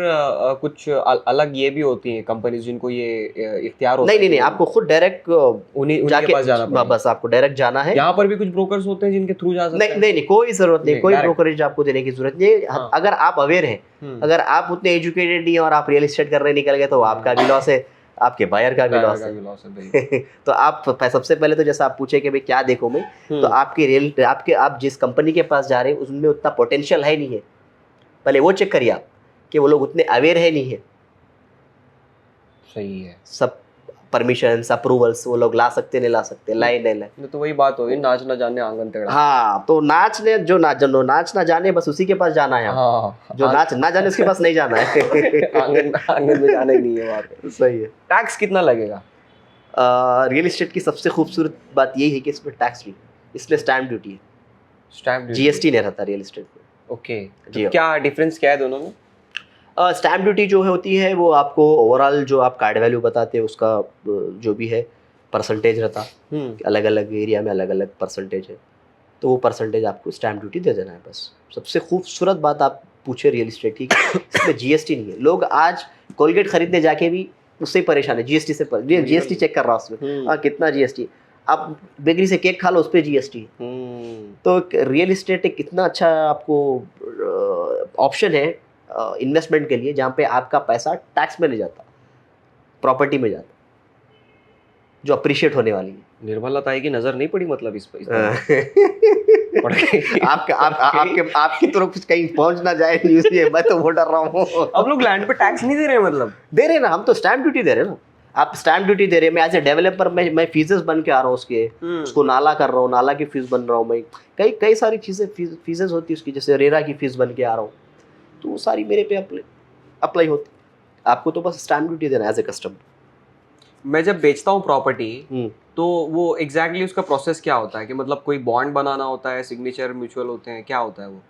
Speaker 1: कुछ अलग ये भी होती हैं कंपनीज जिनको ये इख्तियार होता है?
Speaker 2: नहीं, आपको खुद डायरेक्ट
Speaker 1: उन्हीं के पास जाना पड़ेगा?
Speaker 2: बस आपको डायरेक्ट जाना है।
Speaker 1: यहाँ पर भी कुछ ब्रोकर्स होते हैं जिनके थ्रू जा सकते हैं?
Speaker 2: नहीं, कोई जरूरत नहीं, कोई ब्रोकरेज आपको देने की जरूरत नहीं। अगर आप अवेयर हैं, अगर आप उतने एजुकेटेड नहीं है और आप रियल एस्टेट करने निकल गए, तो आपका भी लॉस है, आपके बायर का भी लॉस है। तो आप सबसे पहले तो जैसा आप पूछे कि भाई क्या देखो मैं, तो आप जिस कंपनी के पास जा रहे हैं उसमें उतना पोटेंशियल है नहीं है, पहले वो चेक करिए आप कि वो लोग उतने अवेयर है नहीं है।
Speaker 1: सही है।
Speaker 2: सब परमिशंस अप्रूवल्स वो लोग ला सकते नहीं ला सकते, लाए नहीं लाए।
Speaker 1: तो वही बात होगी, नाच ना जाने आंगन टेढ़ा।
Speaker 2: हाँ, तो नाच ना जाने बस उसी के पास जाना है।
Speaker 1: हाँ,
Speaker 2: जो नाच ना जाने उसके पास नहीं जाना है।
Speaker 1: आंगन में जाना ही नहीं है वहाँ पे।
Speaker 2: सही है।
Speaker 1: टैक्स कितना लगेगा?
Speaker 2: रियल एस्टेट की सबसे खूबसूरत बात यही है कि इसमें टैक्स नहीं, इसमें स्टैम्प ड्यूटी है।
Speaker 1: स्टैम्प
Speaker 2: GST नहीं रहता रियल एस्टेट में।
Speaker 1: ओके,
Speaker 2: जी।
Speaker 1: क्या डिफरेंस क्या है दोनों में?
Speaker 2: स्टैम्प ड्यूटी जो होती है वो आपको ओवरऑल जो आप कार्ड वैल्यू बताते हैं उसका जो भी है परसेंटेज रहता, अलग अलग एरिया में अलग अलग परसेंटेज है, तो वो परसेंटेज आपको स्टैम्प ड्यूटी दे देना है बस। सबसे खूबसूरत बात आप पूछे रियल एस्टेट की, इसमें GST नहीं है। लोग आज कोलगेट खरीदने जाके भी उससे ही परेशान है, GST से GST चेक कर रहा उसमें, कितना GST। आप बेकरी से केक खा लो, उस पर GST। तो रियल एस्टेट एक इतना अच्छा आपको ऑप्शन है इन्वेस्टमेंट के लिए, जहाँ पे आपका पैसा टैक्स में नहीं जाता, प्रॉपर्टी में जाता, जो अप्रिशिएट होने वाली है।
Speaker 1: निर्मला ताई की नजर नहीं पड़ी मतलब इस पर?
Speaker 2: आपकी तरफ कहीं पहुंच ना जाए इसलिए मैं तो वो डर रहा हूँ।
Speaker 1: अब लोग लैंड पे टैक्स नहीं दे रहे हैं? मतलब दे
Speaker 2: रहे ना, हम तो स्टैम्प ड्यूटी दे रहे हैं ना। आप स्टैम्प ड्यूटी दे रहे हैं, मैं एज ए डेवलपर मैं फीसेस बन के आ रहा हूँ उसके, उसको नाला कर रहा हूँ, नाला की फीस बन रहा हूँ मैं, कई सारी चीज़ें फीसेस होती है उसकी, जैसे रेरा की फीस बन के आ रहा हूँ, तो वो सारी मेरे पे अप्लाई होती। आपको तो बस स्टैम्प ड्यूटी देना एज ए कस्टमर।
Speaker 1: मैं जब बेचता हूँ प्रॉपर्टी तो वो एग्जैक्टली उसका प्रोसेस क्या होता है कि मतलब कोई बॉन्ड बनाना होता है, सिग्नेचर म्यूचुअल होते हैं, क्या होता है वो?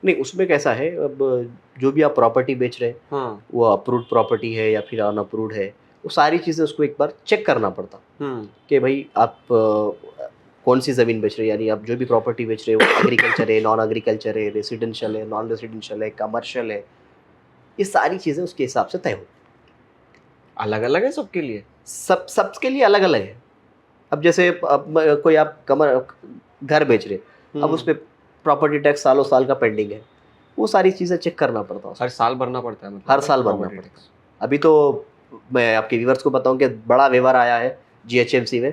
Speaker 2: नहीं, उसमें कैसा है, अब जो भी आप प्रॉपर्टी बेच रहे हैं वो अप्रूव्ड प्रॉपर्टी है या फिर अनअप्रूव्ड है, वो सारी चीज़ें उसको एक बार चेक करना पड़ता कि भाई आप कौन सी ज़मीन बेच रहे हैं, यानी आप जो भी प्रॉपर्टी बेच रहे हो एग्रीकल्चर है, नॉन एग्रीकल्चर है, रेसिडेंशियल है, नॉन रेसिडेंशियल है, कमर्शियल है, ये सारी चीज़ें उसके हिसाब से तय होती।
Speaker 1: अलग अलग है सबके लिए?
Speaker 2: सबके लिए अलग अलग है। अब जैसे कोई आप घर बेच रहे, अब उस पर प्रॉपर्टी टैक्स सालों साल का पेंडिंग है, वो सारी चीज़ें चेक करना पड़ता है।
Speaker 1: हर साल भरना पड़ता है? मतलब
Speaker 2: हर साल भरना पड़ता है। अभी तो मैं आपके व्यूअर्स को बताऊं कि बड़ा व्यवहार आया है GHMC में,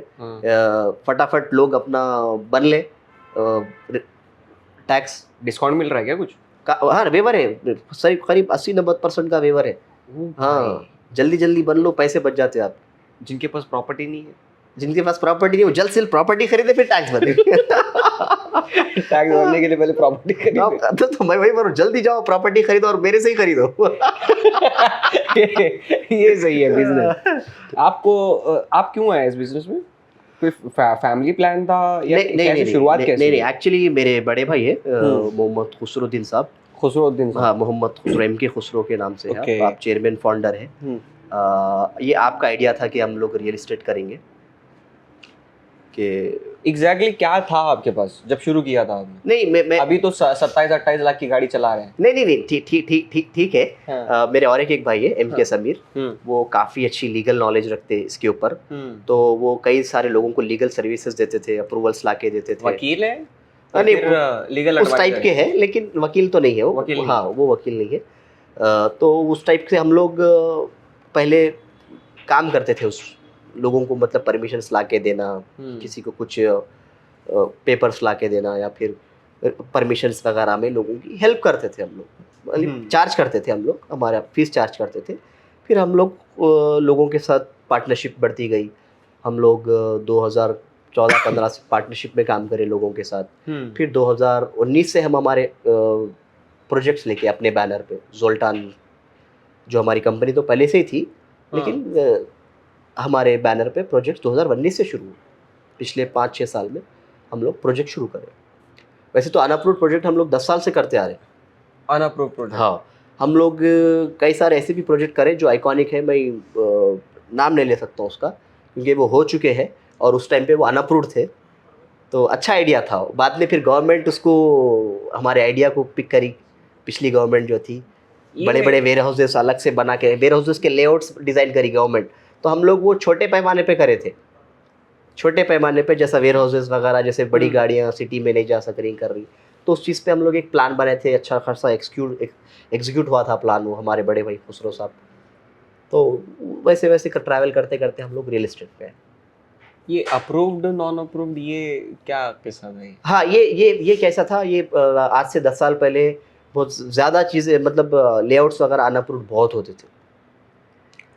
Speaker 2: फटाफट लोग अपना बन ले, टैक्स
Speaker 1: डिस्काउंट मिल रहा है क्या कुछ?
Speaker 2: हाँ, वेवर है, सही करीब 80-90% का वेवर है। हाँ, जल्दी बन लो, पैसे बच जाते हैं आप।
Speaker 1: जिनके पास प्रॉपर्टी नहीं है,
Speaker 2: जिनके पास प्रॉपर्टी नहीं, वो जल्द से प्रॉपर्टी खरीदे फिर टैक्स भरे।
Speaker 1: टैक्स भरने के लिए पहले प्रॉपर्टी खरीदो।
Speaker 2: तो मैं वही बोल रहा हूँ, जल्दी जाओ प्रॉपर्टी खरीदो और मेरे से ही खरीदो।
Speaker 1: ये सही है बिजनेस। आप क्यों आए इस बिजनेस में? कोई फैमिली प्लान था या कैसे शुरुआत कैसे?
Speaker 2: नहीं, एक्चुअली मेरे बड़े भाई है मोहम्मद खुसरुद्दीन साहब।
Speaker 1: खुसरुद्दीन साहब?
Speaker 2: हाँ, मोहम्मद खुसरो, MK खुसरो के नाम से है, आप चेयरमैन फाउंडर है। ये आपका आइडिया था कि हम लोग रियल इस्टेट करेंगे कि
Speaker 1: एग्जैक्टली क्या था आपके पास जब शुरू किया था आपने?
Speaker 2: नहीं मैं
Speaker 1: अभी तो 27-28 लाख की गाड़ी चला रहे हैं।
Speaker 2: नहीं ठीक ठीक ठीक ठीक ठीक है।
Speaker 1: हाँ।
Speaker 2: मेरे और एक भाई है MK
Speaker 1: हाँ।
Speaker 2: समीर, वो काफ़ी अच्छी लीगल नॉलेज रखते हैं इसके ऊपर। तो वो कई सारे लोगों को लीगल सर्विसेज देते थे, अप्रूवल्स ला के देते थे।
Speaker 1: वकील है
Speaker 2: नहीं,
Speaker 1: लीगल
Speaker 2: उस टाइप के हैं, लेकिन वकील तो नहीं है वो।
Speaker 1: वकील नहीं
Speaker 2: हाँ, वो वकील नहीं है। तो उस टाइप से हम लोग पहले काम करते थे, उस लोगों को मतलब परमिशंस ला के देना, किसी को कुछ पेपर्स ला के देना, या फिर परमिशंस वगैरह में लोगों की हेल्प करते थे हम लोग। मतलब चार्ज करते थे हम लोग, हमारा फीस चार्ज करते थे। फिर हम लोग लोगों के साथ पार्टनरशिप बढ़ती गई। हम लोग 2014-15 से पार्टनरशिप में काम करे लोगों के साथ। फिर 2019 से हम हमारे प्रोजेक्ट्स लेके अपने बैनर पे, जोल्टान जो हमारी कंपनी तो पहले से ही थी, लेकिन हमारे बैनर पे प्रोजेक्ट्स 2019 से शुरू हुए। पिछले 5-6 साल में हम लोग प्रोजेक्ट शुरू करें। वैसे तो अनअप्रूव्ड प्रोजेक्ट हम लोग 10 साल से करते आ रहे हैं।
Speaker 1: Unapproved project?
Speaker 2: हाँ, हम लोग कई सारे ऐसे भी प्रोजेक्ट करें जो आइकॉनिक है। मैं नाम नहीं ले सकता हूँ उसका, क्योंकि वो हो चुके हैं और उस टाइम पे वो अनअप्रूव्ड थे। तो अच्छा आइडिया था। बाद में फिर गवर्नमेंट उसको, हमारे आइडिया को पिक करी, पिछली गवर्नमेंट जो थी। बड़े बड़े वेयर हाउसेस अलग से बना के, वेयर हाउसेस के लेआउट्स डिज़ाइन करी गवर्नमेंट। तो हम लोग वो छोटे पैमाने पे करे थे, छोटे पैमाने पे, जैसा वेयर हाउसेस वगैरह, जैसे बड़ी गाड़ियाँ सिटी में नहीं जा सक रही, कर रही। तो उस चीज़ पे हम लोग एक प्लान बनाए थे, अच्छा खासा एग्जीक्यूट हुआ था प्लान, वो हमारे बड़े भाई खुसरो साहब। तो वैसे वैसे ट्रैवल करते करते हम लोग रियल इस्टेट पे।
Speaker 1: ये अप्रूव्ड नॉन अप्रूव्ड, ये क्या किस्सा था?
Speaker 2: हाँ, ये कैसा था, ये आज से 10 साल पहले बहुत ज़्यादा चीज़ें, मतलब लेआउट्स वगैरह अनअप्रूव्ड बहुत होते थे।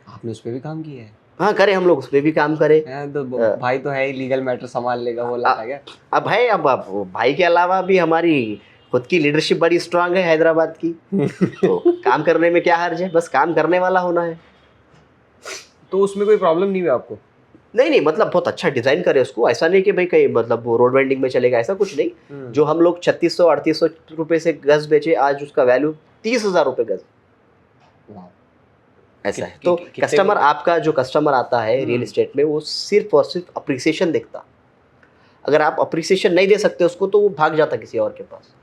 Speaker 1: आपने उस पर भी काम किया है?
Speaker 2: हाँ, करे, हम लोग उस पर भी काम करे।
Speaker 1: तो भाई तो है ही, लीगल मैटर संभाल लेगा, वो लगा क्या?
Speaker 2: अब भाई, अब भाई के अलावा भी हमारी खुद की लीडरशिप बड़ी स्ट्रांग है हैदराबाद की। तो काम करने में क्या हर्ज है, बस काम करने वाला होना है।
Speaker 1: तो उसमें कोई प्रॉब्लम नहीं हुई आपको?
Speaker 2: नहीं, मतलब बहुत अच्छा डिज़ाइन करे उसको। ऐसा नहीं कि भाई कहीं मतलब वो रोड वेंडिंग में चलेगा, ऐसा कुछ नहीं। जो हम लोग 3600-3800 रुपये से गज बेचे, आज उसका वैल्यू 30,000 रुपये गज। ऐसा है। तो कस्टमर, आपका जो कस्टमर आता है रियल इस्टेट में, वो सिर्फ और सिर्फ अप्रिसिएशन देखता। अगर आप अप्रिसिएशन नहीं दे सकते उसको, तो वो भाग जाता किसी और के पास।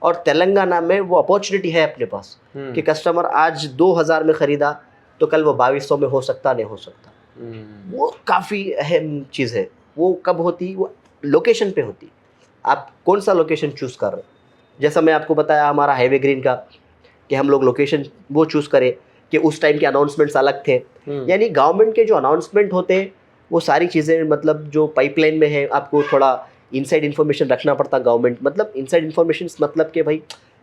Speaker 2: और तेलंगाना में वो अपॉर्चुनिटी है अपने पास कि कस्टमर आज 2000 में ख़रीदा तो कल वो 2200 में हो सकता, नहीं हो सकता। वो काफ़ी अहम चीज़ है। वो कब होती, वो लोकेशन पे होती। आप कौन सा लोकेशन चूज़ कर रहे हो। जैसा मैं आपको बताया हमारा हाईवे ग्रीन का, कि हम लोग लोकेशन वो चूज़ करें कि उस टाइम के अनाउंसमेंट्स अलग थे। यानी गवर्नमेंट के जो अनाउंसमेंट होते हैं, वो सारी चीज़ें, मतलब जो पाइपलाइन में है, आपको थोड़ा इनसाइड इन्फॉर्मेशन रखना पड़ता गवर्नमेंट। मतलब इनसाइड इन्फॉर्मेशन मतलब कि भाई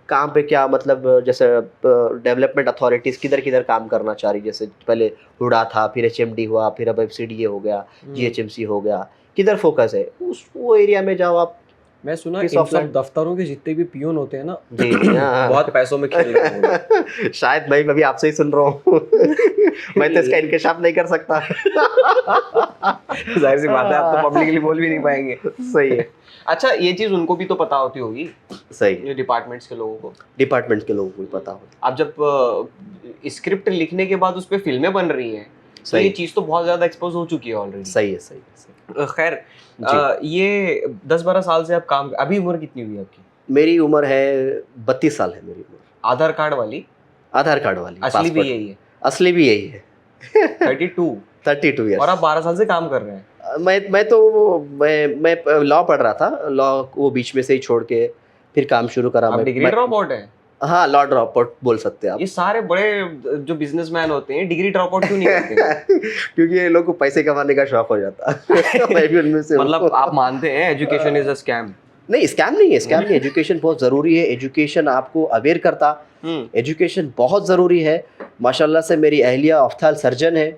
Speaker 2: कहाँ पे क्या, मतलब जैसे डेवलपमेंट अथॉरिटीज़ किधर किधर काम करना चाह रही। जैसे पहले हुडा था, फिर HMD हुआ, फिर अब FCDA हो गया, GHMC हो गया, किधर फोकस है उस वो एरिया में जाओ आप।
Speaker 1: मैं सुना इन सब दफ्तरों के जितने भी पियून होते हैं ना,
Speaker 2: जी, हाँ,
Speaker 1: बहुत पैसों में खेल रहे हैं।
Speaker 2: शायद मैं अभी आपसे ही सुन रहा हूँ। मैं तो इसका इंकशाफ नहीं कर सकता।
Speaker 1: जाहिर सी बात है, आप तो पब्लिकली बोल भी नहीं पाएंगे।
Speaker 2: सही है।
Speaker 1: अच्छा, ये चीज उनको भी तो पता होती होगी।
Speaker 2: सही,
Speaker 1: ये डिपार्टमेंट्स के लोगों को,
Speaker 2: डिपार्टमेंट के लोगों को भी पता होता।
Speaker 1: आप जब स्क्रिप्ट लिखने के बाद उस पर फिल्में बन रही हैं, तो ये चीज तो बहुत ज्यादा एक्सपोज हो चुकी है ऑलरेडी।
Speaker 2: सही है, सही है।
Speaker 1: खैर, ये 10-12 साल से आप काम, अभी उम्र कितनी हुई आपकी?
Speaker 2: मेरी उम्र है 32 साल है मेरी उम्र।
Speaker 1: आधार कार्ड वाली?
Speaker 2: आधार कार्ड वाली।
Speaker 1: असली भी यही है?
Speaker 2: असली भी यही है। 32 ईयर्स।
Speaker 1: और आप 12 साल से काम कर रहे हैं?
Speaker 2: मैं लॉ पढ़ रहा था। लॉ वो बीच में से ही छोड़ के फिर काम शुरू करा।
Speaker 1: आप डिग्री ड्रॉप आउट है?
Speaker 2: हाँ, लॉ ड्रॉप आउट बोल सकते हैं आप।
Speaker 1: ये सारे बड़े जो बिजनेसमैन होते हैं डिग्री ड्रॉप आउट क्यों नहीं करते?
Speaker 2: क्योंकि ये लोग को पैसे कमाने का शौक हो जाता है। मैं भी उनमें से।
Speaker 1: मतलब आप मानते हैं एजुकेशन इज अ स्कैम?
Speaker 2: नहीं, स्कैम नहीं है, स्कैम नहीं। एजुकेशन बहुत ज़रूरी है। एजुकेशन आपको अवेयर करता। एजुकेशन बहुत ज़रूरी है। माशाल्लाह से मेरी अहलिया ऑफ्थाल सर्जन है।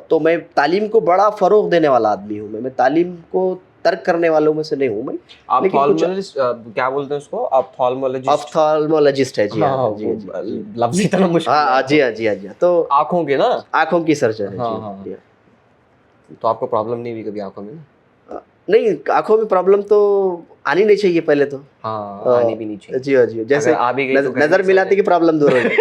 Speaker 2: तो मैं तालीम को बड़ा फ़रोग देने वाला आदमी हूँ। मैं तालीम को तर्क करने वालों में से नहीं हूँ मैं।
Speaker 1: ऑप्थाल्मोलॉजिस्ट, क्या बोलते हैं उसको?
Speaker 2: ऑप्थाल्मोलॉजिस्ट है जी। हाँ जी,
Speaker 1: लफ्ज़ इतना मुश्किल।
Speaker 2: हाँ जी, हाँ जी, हाँ जी। तो
Speaker 1: आँखों के ना,
Speaker 2: आँखों की सर्जन है।
Speaker 1: हाँ। तो आपको प्रॉब्लम नहीं हुई कभी आँखों में?
Speaker 2: नहीं, आँखों में प्रॉब्लम तो आनी नहीं चाहिए पहले तो।
Speaker 1: हाँ, आनी भी नहीं चाहिए।
Speaker 2: जी हाँ जी, जैसे
Speaker 1: आ भी गई तो
Speaker 2: नजर मिलाती की प्रॉब्लम दूर होगी।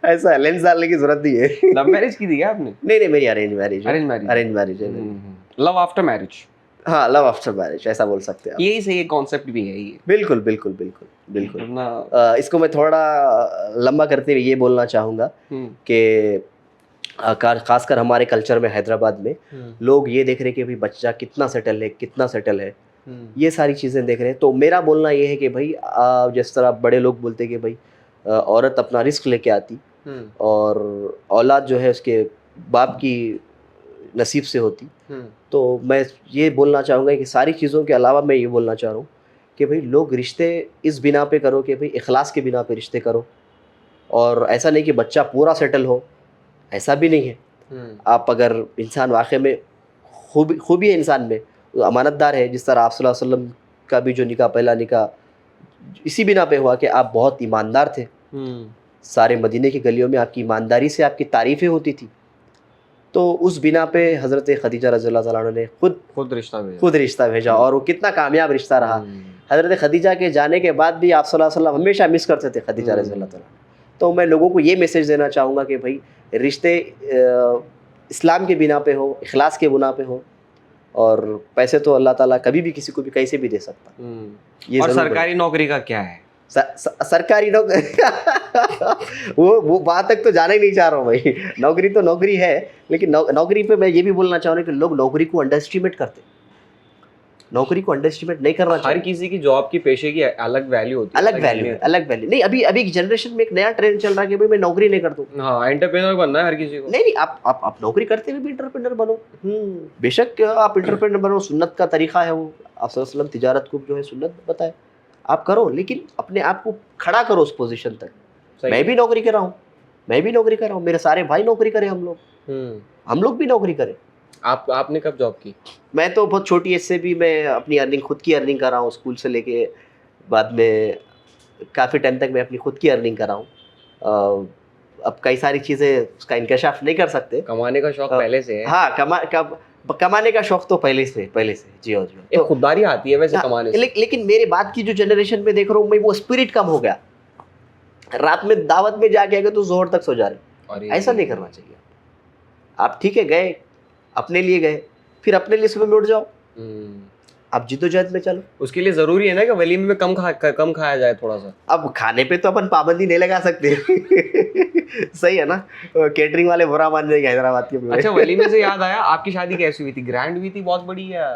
Speaker 2: ऐसा लेंस डालने की जरूरत नहीं है।
Speaker 1: लव मैरिज की थी क्या आपने?
Speaker 2: नहीं नहीं, मेरी अरेंज मैरिज है।
Speaker 1: Arrange marriage?
Speaker 2: अरेंज मैरिज है मेरी।
Speaker 1: Love after marriage?
Speaker 2: हाँ, लव आफ्टर मैरिज ऐसा बोल सकते हैं आप।
Speaker 1: यही सही कॉन्सेप्ट भी है ये।
Speaker 2: बिल्कुल बिल्कुल बिल्कुल बिल्कुल।
Speaker 1: वरना
Speaker 2: इसको मैं थोड़ा लंबा करते हुए ये बोलना चाहूँगा कि खासकर हमारे कल्चर में हैदराबाद में लोग ये देख रहे हैं कि भाई बच्चा कितना सेटल है, कितना सेटल है, ये सारी चीज़ें देख रहे हैं। तो मेरा बोलना ये है कि भाई जिस तरह बड़े लोग बोलते हैं कि भाई औरत अपना रिस्क लेके आती और औलाद जो है उसके बाप की नसीब से होती। तो मैं ये बोलना चाहूँगा कि सारी चीज़ों के अलावा मैं ये बोलना चाह रहा हूँ कि भाई लोग रिश्ते इस बिना पे करो कि भाई इखलास के बिना पे रिश्ते करो, और ऐसा नहीं कि बच्चा पूरा सेटल हो, ऐसा भी नहीं है। आप अगर इंसान वाकई में खूबी है इंसान में, वो अमानतदार है, जिस तरह आप सल्लल्लाहु अलैहि वसल्लम का भी जो निकाह, पहला निकाह इसी बिना पे हुआ कि आप बहुत ईमानदार थे। सारे मदीने की गलियों में आपकी ईमानदारी से आपकी तारीफ़ें होती थी। तो उस बिना पे हज़रत खदीजा रज़ियल्लाहु ताला अन्हा ने खुद रिश्ता भेजा और वो कितना कामयाब रिश्ता रहा। हज़रत खदीजा के जाने के बाद भी आप सल्लल्लाहु अलैहि वसल्लम हमेशा मिस करते थे खदीजा रज़ियल्लाहु ताला। तो मैं लोगों को ये मैसेज देना चाहूँगा कि भाई रिश्ते इस्लाम के बिना पे हो, इखलास के बिना पे हो, और पैसे तो अल्लाह ताला कभी भी किसी को भी कैसे भी दे सकता। ये
Speaker 1: और
Speaker 2: ज़रूर
Speaker 1: सरकारी नौकरी का क्या है?
Speaker 2: सरकारी नौकरी वो बात तक तो जाना ही नहीं चाह रहा हूँ भाई। नौकरी तो नौकरी है, लेकिन नौकरी पे मैं ये भी बोलना चाह रहा हूँ कि लोग नौकरी को अंडर एस्टिमेट करते हैं। नौकरी को अंडर एस्टिमेट नहीं करना चाहिए।
Speaker 1: हर किसी की जॉब की पेशे की अलग वैल्यू होती है।
Speaker 2: अलग वैल्यू नहीं। अभी जनरेशन में एक नया ट्रेंड चल रहा है कि भाई मैं नौकरी नहीं करता हूँ।
Speaker 1: हाँ, एंटरप्रेन्योर बनना है हर किसी को।
Speaker 2: नहीं, आप नौकरी करते हुए भी एंटरप्रेन्योर बनो। बेशक आप एंटरप्रेन्योर बनो, सुन्नत का तरीका है वो। आप सल्लल्लाहु अलैहि वसल्लम तिजारत को जो है सुन्नत बताए, आप करो, लेकिन अपने आप को खड़ा करो उस पोजीशन तक। मैं भी नौकरी कर रहा हूँ, मेरे सारे भाई नौकरी करें, हम लोग भी नौकरी करें।
Speaker 1: आपने कब जॉब की? मैं
Speaker 2: तो बहुत छोटी एज से भी मैं अपनी खुद की अर्निंग कर रहा हूँ। स्कूल से लेके बाद में काफ़ी टाइम तक मैं अपनी खुद की अर्निंग कर रहा हूँ। अब कई सारी चीज़ें उसका इंकशाफ नहीं कर सकते।
Speaker 1: कमाने का शौक पहले से है?
Speaker 2: हाँ, कमाने का शौक तो पहले से जी हाँ।
Speaker 1: तो खुददारी आती है वैसे कमाने से।
Speaker 2: लेकिन मेरे बाद की जो जनरेशन में देख रहा हूँ मैं, वो स्पिरिट कम हो गया। रात में दावत में जाके आगे तो जोहर तक सो जा रहे। ऐसा नहीं करना चाहिए। आप ठीक है गए, अपने लिए गए, फिर अपने लिए सुबह में उठ जाओ, आप जिद्दोजहद में चलो।
Speaker 1: उसके लिए जरूरी है ना कि वलीमे में कम खाया जाए थोड़ा सा।
Speaker 2: अब खाने पे तो अपन पाबंदी नहीं लगा सकते। सही है ना, केटरिंग वाले बुरा मान जाएंगे हैदराबाद के।
Speaker 1: अच्छा, वलीमे से याद आया, आपकी शादी कैसी हुई थी? ग्रैंड हुई थी, बहुत बड़ी या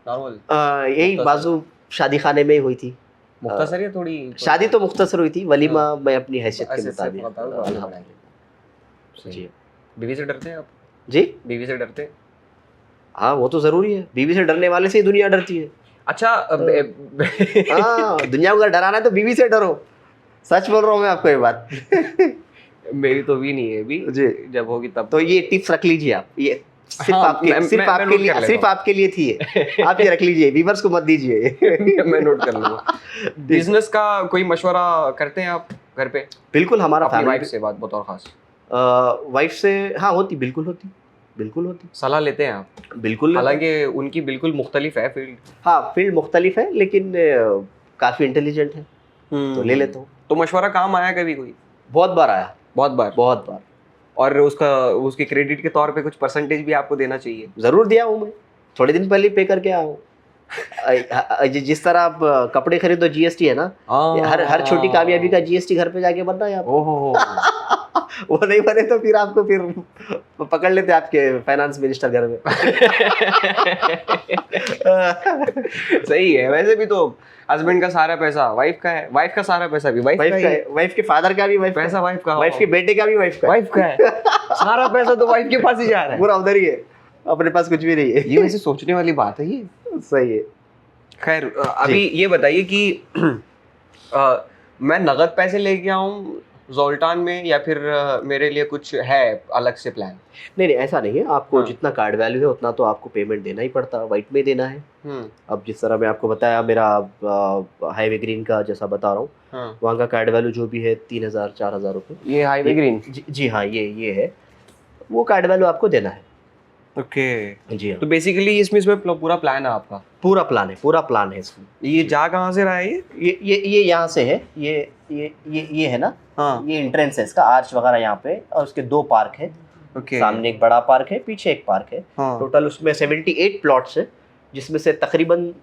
Speaker 1: नॉर्मल?
Speaker 2: यही बाजू शादी खाने में ही हुई थी।
Speaker 1: मुख्तसर या थोड़ी?
Speaker 2: शादी तो मुख्तसर हुई थी, वलीमा मैं अपनी हैसियत के मुताबिक।
Speaker 1: जी। बीवी से डरते हैं आप?
Speaker 2: जी,
Speaker 1: बीवी से डरते?
Speaker 2: हाँ, वो तो जरूरी है। बीवी से डरने वाले से ही दुनिया डरती है।
Speaker 1: अच्छा,
Speaker 2: हाँ, दुनिया को अगर डराना है तो बीवी से डरो। सच बोल रहा हूँ मैं आपको ये बात।
Speaker 1: मेरी तो भी नहीं है अभी जी, जब होगी तब।
Speaker 2: तो ये टिप्स रख लीजिए आप, ये सिर्फ आपके लिए थी ये। आप ये रख लीजिए, व्यूअर्स को मत दीजिए।
Speaker 1: मैं नोट कर लूंगा। बिजनेस का कोई मशवरा करते हैं आप घर पे? बिल्कुल, हमारा फैमिली वाइफ से बात बतौर खास।
Speaker 2: वाइफ से हाँ होती, बिल्कुल होती।
Speaker 1: सलाह लेते हैं आप?
Speaker 2: बिल्कुल।
Speaker 1: हालांकि उनकी बिल्कुल मुख्तलिफ है फील्ड।
Speaker 2: हाँ, फील्ड मुख्तलिफ है, लेकिन काफी इंटेलिजेंट है, तो ले लेता हूँ।
Speaker 1: तो मशवरा काम आया कभी कोई?
Speaker 2: बहुत बार आया।
Speaker 1: बहुत बार। और उसके क्रेडिट के तौर पे कुछ परसेंटेज भी आपको देना चाहिए।
Speaker 2: जरूर दिया हूँ मैं, थोड़े दिन पहले पे करके आया हूँ। जिस तरह आप कपड़े खरीदो, जीएसटी है ना, हर छोटी कामयाबी का जीएसटी घर पे जाके बनना है आप। वो नहीं बने तो फिर आपको पकड़ लेते आपके फाइनेंस मिनिस्टर घर में।
Speaker 1: सही है। वैसे भी तो हस्बैंड का सारा पैसा वाइफ का है, वाइफ का सारा पैसा भी वाइफ का है,
Speaker 2: वाइफ के फादर का भी
Speaker 1: पैसा वाइफ का,
Speaker 2: वाइफ के बेटे का भी वाइफ
Speaker 1: का है। सारा पैसा तो वाइफ के पास ही जा रहा है,
Speaker 2: पूरा उधर ही है, अपने पास कुछ भी नहीं है।
Speaker 1: ये वैसे सोचने वाली बात है ये।
Speaker 2: सही है।
Speaker 1: खैर, अभी ये बताइए कि मैं नगद पैसे लेके आऊँ जोल्टान में, या फिर मेरे लिए कुछ है अलग से प्लान?
Speaker 2: नहीं, ऐसा नहीं है। आपको जितना कार्ड वैल्यू है उतना तो आपको पेमेंट देना ही पड़ता है, वाइट में देना है। अब जिस तरह मैं आपको बताया, मेरा हाईवे ग्रीन का जैसा बता रहा हूँ, वहाँ का कार्ड वैल्यू जो भी है 3,000-4,000 रुपये।
Speaker 1: ये हाईवे ग्रीन?
Speaker 2: जी हाँ, ये है, वो कार्ड वैल्यू आपको देना है।
Speaker 1: ओके।
Speaker 2: जी हाँ,
Speaker 1: तो बेसिकली इसमें पूरा प्लान है आपका।
Speaker 2: पूरा प्लान है इसमें।
Speaker 1: ये जा कहाँ से रहा है ये?
Speaker 2: ये यहाँ से है, ये है ना,
Speaker 1: हाँ।
Speaker 2: ये एंट्रेंस है इसका, आर्च वगैरह यहाँ पे, और उसके 2 पार्क है।
Speaker 1: ओके।
Speaker 2: सामने एक बड़ा पार्क है, पीछे एक पार्क है।
Speaker 1: हाँ।
Speaker 2: टोटल उसमें 78 प्लॉट्स है, जिसमें से तकरीबन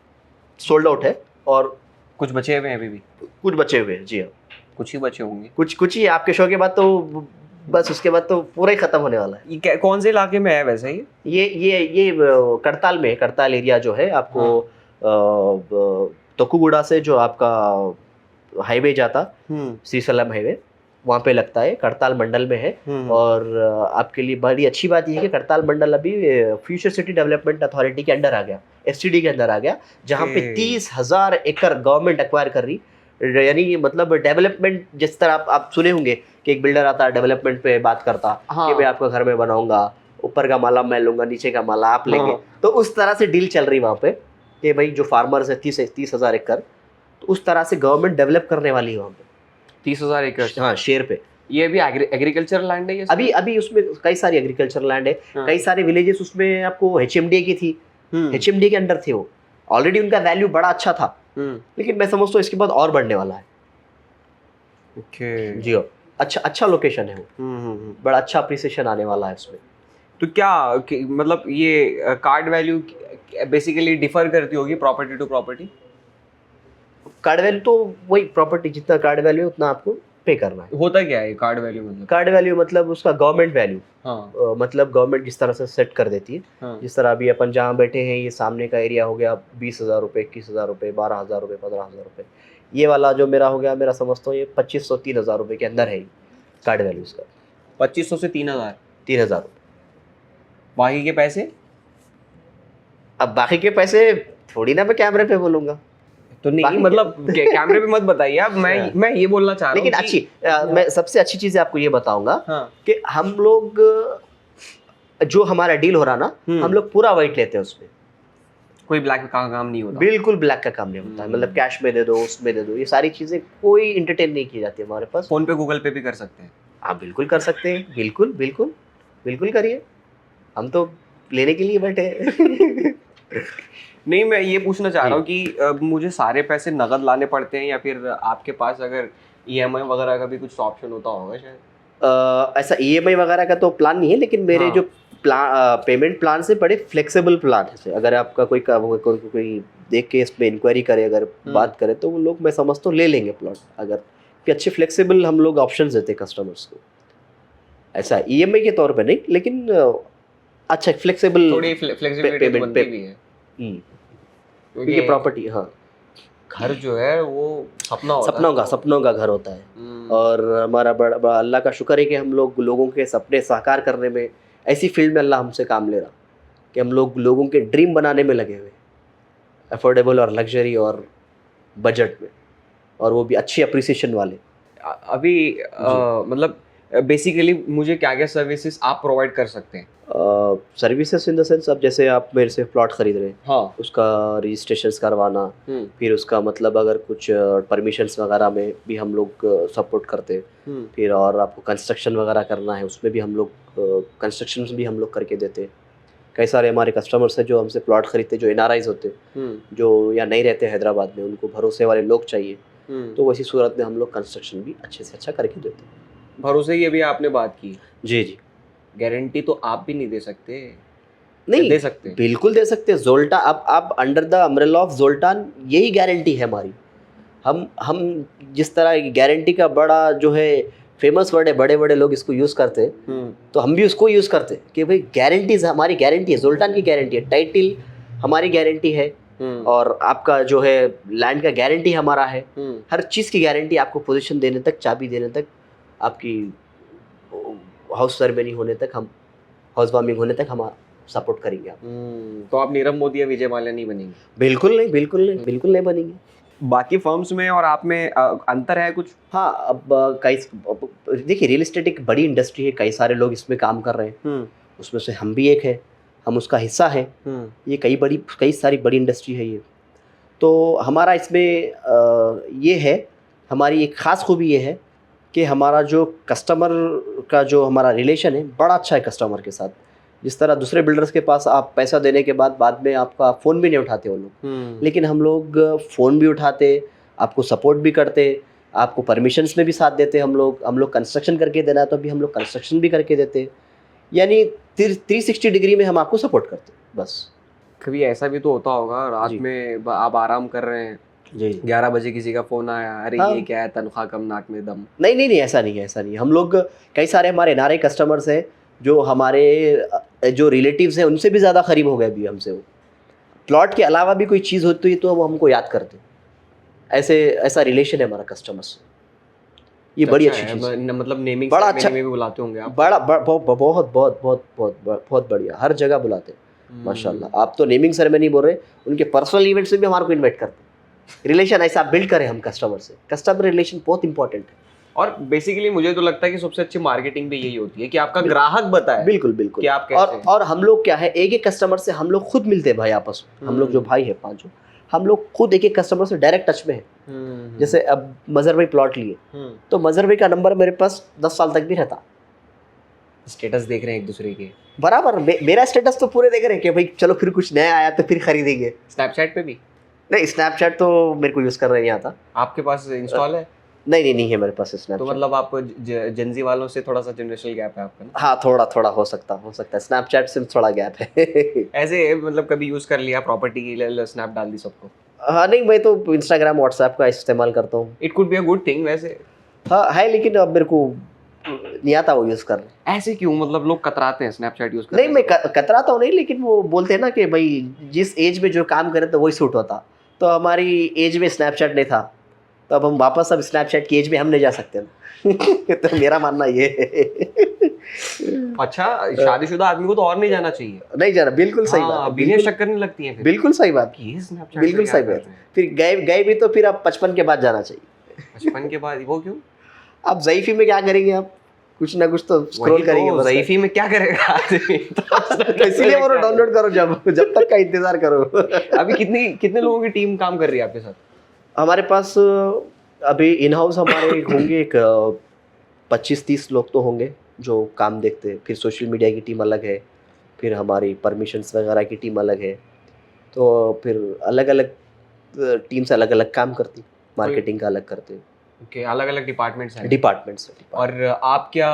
Speaker 2: सोल्ड आउट है, और
Speaker 1: कुछ बचे हुए हैं अभी भी?
Speaker 2: कुछ बचे हुए हैं। जी हाँ,
Speaker 1: कुछ ही बचे होंगे।
Speaker 2: कुछ ही। आपके शो के बाद तो बस, उसके बाद तो पूरा ही खत्म होने वाला है।
Speaker 1: ये कौन से इलाके में है वैसे ये?
Speaker 2: ये करताल में, करताल एरिया जो है आपको, तोकुगुड़ा से जो आपका हाईवे जाता, श्रीसलम हाईवे, वहाँ पे लगता है, करताल मंडल में है। और आपके लिए बड़ी अच्छी बात यह है कि करताल मंडल अभी फ्यूचर सिटी डेवलपमेंट अथॉरिटी के अंडर आ गया, एसटीडी के अंदर आ गया, जहाँ पे 30,000 एकड़ गवर्नमेंट एक्वायर कर रही। यानी मतलब डेवलपमेंट, जिस तरह आप सुने होंगे कि एक बिल्डर आता है डेवलपमेंट पे बात करता,
Speaker 1: हाँ।
Speaker 2: कि भाई आपका घर में बनाऊंगा, ऊपर का माला मैं लूंगा, नीचे का माला आप लेंगे।
Speaker 1: हाँ।
Speaker 2: तो उस तरह से डील चल रही वहाँ पे कि भाई जो फार्मर्स है 30,000 एकड़, तो उस तरह से गवर्नमेंट डेवलप करने वाली है वहाँ पे
Speaker 1: 30,000 एकड़?
Speaker 2: हाँ, शेयर पे।
Speaker 1: ये भी एग्रीकल्चर लैंड है ये?
Speaker 2: अभी उसमें कई सारी एग्रीकल्चर लैंड है।
Speaker 1: हाँ।
Speaker 2: कई सारे विलेजेस उसमें आपको एचएमडीए की थी, एचएमडीए के अंडर थे वो। ऑलरेडी उनका वैल्यू बड़ा अच्छा था, लेकिन मैं समझता हूँ इसके बाद और बढ़ने वाला है।
Speaker 1: ओके।
Speaker 2: जी हाँ, अच्छा लोकेशन है वो, बड़ा अच्छा अप्रिसिएशन आने वाला है उसमें।
Speaker 1: तो क्या मतलब ये कार्ड वैल्यू बेसिकली डिफर करती होगी property to property?
Speaker 2: Card value तो वही, प्रॉपर्टी जितना कार्ड वैल्यू उतना आपको पे करना है।
Speaker 1: होता क्या है कार्ड वैल्यू मतलब?
Speaker 2: कार्ड वैल्यू मतलब उसका गवर्नमेंट वैल्यू।
Speaker 1: हाँ।
Speaker 2: मतलब गवर्नमेंट जिस तरह से सेट कर देती है।
Speaker 1: हाँ।
Speaker 2: जिस तरह अभी अपन जहाँ बैठे हैं, ये सामने का एरिया हो गया 20,000 रुपये, 21,000 रुपये, 12,000 रुपये, 15,000 रुपये। ये वाला जो मेरा हो गया, मेरा समझता हूँ ये 2,500 3,000 रुपये के अंदर है कार्ड वैल्यू इसका।
Speaker 1: 2,500 से 3,000?
Speaker 2: 3,000 रुपये।
Speaker 1: बाकी के पैसे?
Speaker 2: अब बाकी के पैसे थोड़ी ना मैं कैमरे पे बोलूंगा।
Speaker 1: तो नहीं मतलब कैमरे पे मत बताइए आप, मैं ये बोलना चाह रहा हूँ।
Speaker 2: लेकिन मैं सबसे अच्छी चीज़ आपको ये बताऊंगा।
Speaker 1: हाँ।
Speaker 2: कि हम लोग जो हमारा डील हो रहा ना, हम लोग पूरा वाइट लेते हैं उसमें।
Speaker 1: कोई ब्लैक का काम नहीं होता?
Speaker 2: बिल्कुल ब्लैक का काम नहीं होता है। मतलब कैश में दे दो, उसमें दे दो, ये सारी चीजें कोई इंटरटेन नहीं की जाती है हमारे पास।
Speaker 1: फोन पे गूगल पे भी कर सकते हैं?
Speaker 2: आप बिल्कुल कर सकते हैं, बिल्कुल बिल्कुल बिल्कुल करिए, हम तो लेने के लिए बैठे हैं।
Speaker 1: नहीं, मैं ये पूछना चाह रहा हूँ कि मुझे सारे पैसे नगद लाने पड़ते हैं, या फिर आपके पास अगर ईएमआई वगैरह का भी कुछ ऑप्शन होता होगा शायद?
Speaker 2: ऐसा ईएमआई वगैरह का तो प्लान नहीं है, लेकिन मेरे जो पेमेंट प्लान से बड़े फ्लेक्सिबल प्लान है। अगर आपका कोई देख के इसमें इंक्वायरी करे, अगर बात करे, तो वो लोग मैं समझता हूँ ले लेंगे प्लॉट, अगर कि अच्छे फ्लेक्सिबल हम लोग ऑप्शंस देते हैं कस्टमर्स को। ऐसा ईएमआई के तौर पे नहीं, लेकिन अच्छा फ्लेक्सिबल,
Speaker 1: थोड़ी फ्लेक्सिबिलिटी बनती भी है।
Speaker 2: क्योंकि प्रॉपर्टी, हाँ,
Speaker 1: घर जो है वो
Speaker 2: सपनों का घर होता है। और हमारा बड़ा अल्लाह का शुक्र है कि हम लोगों के सपने साकार करने में, ऐसी फील्ड में अल्लाह हमसे काम ले रहा कि हम लोगों के ड्रीम बनाने में लगे हुए, अफोर्डेबल और लग्जरी और बजट में, और वो भी अच्छी अप्रिसिएशन वाले।
Speaker 1: अभी मतलब बेसिकली मुझे क्या क्या सर्विसेज आप प्रोवाइड कर सकते हैं?
Speaker 2: सर्विसेज इन द सेंस, अब जैसे आप मेरे से प्लॉट खरीद रहे हैं,
Speaker 1: हाँ,
Speaker 2: उसका रजिस्ट्रेशन करवाना, फिर उसका मतलब अगर कुछ परमिशंस वगैरह में भी हम लोग सपोर्ट करते हैं। फिर और आपको कंस्ट्रक्शन वगैरह करना है, उसमें भी हम लोग कंस्ट्रक्शन भी हम लोग करके देते हैं। कई सारे हमारे कस्टमर्स हैं जो हमसे प्लॉट खरीदते, जो एनआरआईज होते हैं, जो यहाँ नहीं रहते हैदराबाद में, उनको भरोसे वाले लोग चाहिए, तो वैसी सूरत में हम लोग कंस्ट्रक्शन भी अच्छे से अच्छा करके देते हैं।
Speaker 1: भरोसे की अभी आपने बात की, जी
Speaker 2: जी,
Speaker 1: गारंटी तो आप भी नहीं दे सकते?
Speaker 2: नहीं
Speaker 1: दे सकते,
Speaker 2: बिल्कुल दे सकते हैं। जोल्टा, आप अंडर द अम्ब्रेला ऑफ जोल्टान, यही गारंटी है हमारी। हम जिस तरह गारंटी का बड़ा जो है फेमस वर्ड है, बड़े बड़े लोग इसको यूज़ करते हैं, तो हम भी उसको यूज़ करते हैं कि भाई गारंटीज हमारी गारंटी है, जोल्टान की गारंटी है, टाइटल हमारी गारंटी है, और आपका जो है लैंड का गारंटी हमारा है। हर चीज़ की गारंटी, आपको पोजीशन देने तक, चाबी देने तक, आपकी हाउस सेरेमनी होने तक, हम हाउस वार्मिंग होने तक हम सपोर्ट करेंगे आप।
Speaker 1: तो आप नीरव मोदी या विजय माल्या नहीं बनेंगे?
Speaker 2: बिल्कुल नहीं, बिल्कुल नहीं, बिल्कुल नहीं बनेंगे।
Speaker 1: बाकी फर्म्स में और आप में अंतर है कुछ?
Speaker 2: हाँ, अब देखिए, रियल एस्टेट एक बड़ी इंडस्ट्री है, कई सारे लोग इसमें काम कर रहे हैं, उसमें से हम भी एक है, हम उसका हिस्सा है। ये कई सारी बड़ी इंडस्ट्री है ये। तो हमारा इसमें ये है, हमारी एक ख़ास खूबी ये है कि हमारा जो कस्टमर का जो हमारा रिलेशन है, बड़ा अच्छा है कस्टमर के साथ। जिस तरह दूसरे बिल्डर्स के पास आप पैसा देने के बाद में आपका फ़ोन भी नहीं उठाते वो लोग, लेकिन हम लोग फ़ोन भी उठाते, आपको सपोर्ट भी करते, आपको परमिशंस में भी साथ देते। हम लोग कंस्ट्रक्शन करके देना है तो अभी हम लोग कंस्ट्रक्शन भी करके देते, यानी 360 डिग्री में हम आपको सपोर्ट करते बस।
Speaker 1: कभी ऐसा भी तो होता होगा रात
Speaker 2: जी।
Speaker 1: में आप आराम कर रहे हैं,
Speaker 2: जी
Speaker 1: 11 बजे किसी का फोन आया, अरे
Speaker 2: हाँ।
Speaker 1: ये क्या है, तनख्वाह कम, नाक में दम।
Speaker 2: नहीं, ऐसा नहीं है, ऐसा नहीं है। हम लोग कई सारे हमारे एनआरआई कस्टमर्स हैं जो हमारे जो रिलेटिव्स हैं उनसे भी ज़्यादा करीब हो गए अभी हमसे वो। प्लॉट के अलावा भी कोई चीज़ होती है तो वो हमको याद करते हैं। ऐसा रिलेशन है हमारा कस्टमर से। ये बड़ी अच्छी चीज़ है।
Speaker 1: मतलब नेमिंग
Speaker 2: बड़ा अच्छा,
Speaker 1: में भी बुलाते होंगे आप?
Speaker 2: बड़ा बहुत बढ़िया, हर जगह बुलाते हैं माशाल्लाह। आप तो नेमिंग सेरेमनी बोल रहे हैं, उनके पर्सनल इवेंट्स में भी हमारे को इन्वाइट करते हैं। रिलेशन ऐसा बिल्ड करें हम कस्टमर से। कस्टमर रिलेशन बहुत इंपॉर्टेंट है।
Speaker 1: और बेसिकली मुझे तो लगता है कि सबसे अच्छी मार्केटिंग भी यही होती है कि आपका ग्राहक बताए
Speaker 2: बिल्कुल
Speaker 1: कि आप कैसे हैं।
Speaker 2: और हम लोग क्या है, एक कस्टमर से हम लोग खुद मिलते हैं भाई आपस में। हम लोग जो भाई है पांचों, हम लोग खुद एक कस्टमर से डायरेक्ट टच में है। जैसे अब मजहर भाई प्लॉट लिए तो मजहर भाई का नंबर मेरे पास 10 साल तक भी रहता।
Speaker 1: स्टेटस देख रहे हैं एक दूसरे के
Speaker 2: बराबर। मेरा स्टेटस तो पूरे देख रहे हैं कि भाई चलो फिर कुछ नया आया तो फिर खरीदेंगे।
Speaker 1: स्नैपचैट पे भी?
Speaker 2: नहीं, स्नैपचैट तो मेरे को यूज़ करना नहीं आता।
Speaker 1: आपके पास इंस्टॉल है?
Speaker 2: नहीं है मेरे पास स्नैपचैट।
Speaker 1: तो मतलब आप जेनजी वालों से थोड़ा सा जनरेशनल गैप है आपका ना?
Speaker 2: हाँ, थोड़ा हो सकता है। स्नैपचैट से थोड़ा गैप है।
Speaker 1: ऐसे मतलब कभी यूज कर लिया प्रॉपर्टी के लिए, स्नैप डाल दी सबको?
Speaker 2: हाँ, नहीं, मैं तो इंस्टाग्राम व्हाट्सएप का इस्तेमाल करता हूँ।
Speaker 1: It could be a good thing वैसे।
Speaker 2: हाँ है, लेकिन अब मेरे को नहीं आता वो यूज़ करना।
Speaker 1: ऐसे क्यों? मतलब लोग कतराते हैं स्नैपचैट यूज करने
Speaker 2: नहीं, मैं कतराता हूँ नहीं, लेकिन वो बोलते हैं ना कि भाई जिस एज में जो काम करे तो वही सूट होता। तो हमारी एज में स्नैपचैट नहीं था, तो अब हम वापस अब स्नैपचैट की एज में हम नहीं जा सकते ना। तो मेरा मानना ये है।
Speaker 1: अच्छा, शादीशुदा आदमी को तो और नहीं जाना चाहिए।
Speaker 2: नहीं जाना, बिल्कुल सही बात है।
Speaker 1: बिना शक करने लगती है फिर।
Speaker 2: बिल्कुल सही बात,
Speaker 1: ये स्नैपचैट
Speaker 2: बिल्कुल सही बात। फिर गए भी तो फिर आप 55 के बाद जाना चाहिए।
Speaker 1: 55 के बाद? वो क्यों?
Speaker 2: आप ज़ईफ़ी में क्या करेंगे? आप कुछ ना कुछ तो स्क्रॉल करेंगे बस।
Speaker 1: ज़ईफ़ी में क्या करेगा आदमी?
Speaker 2: तो इसीलिए वो डाउनलोड करो, जब तक का इंतजार करो।
Speaker 1: अभी कितने लोगों की टीम काम कर रही है आपके साथ?
Speaker 2: हमारे पास अभी इन हाउस हमारे होंगे एक 25-30 लोग तो होंगे जो काम देखते हैं। फिर सोशल मीडिया की टीम अलग है, फिर हमारी परमिशंस वगैरह की टीम अलग है। तो फिर अलग अलग टीम से अलग अलग काम करती, मार्केटिंग का अलग करते हैं।
Speaker 1: ओके, अलग अलग डिपार्टमेंट्स हैं।
Speaker 2: डिपार्टमेंट्स।
Speaker 1: और आप क्या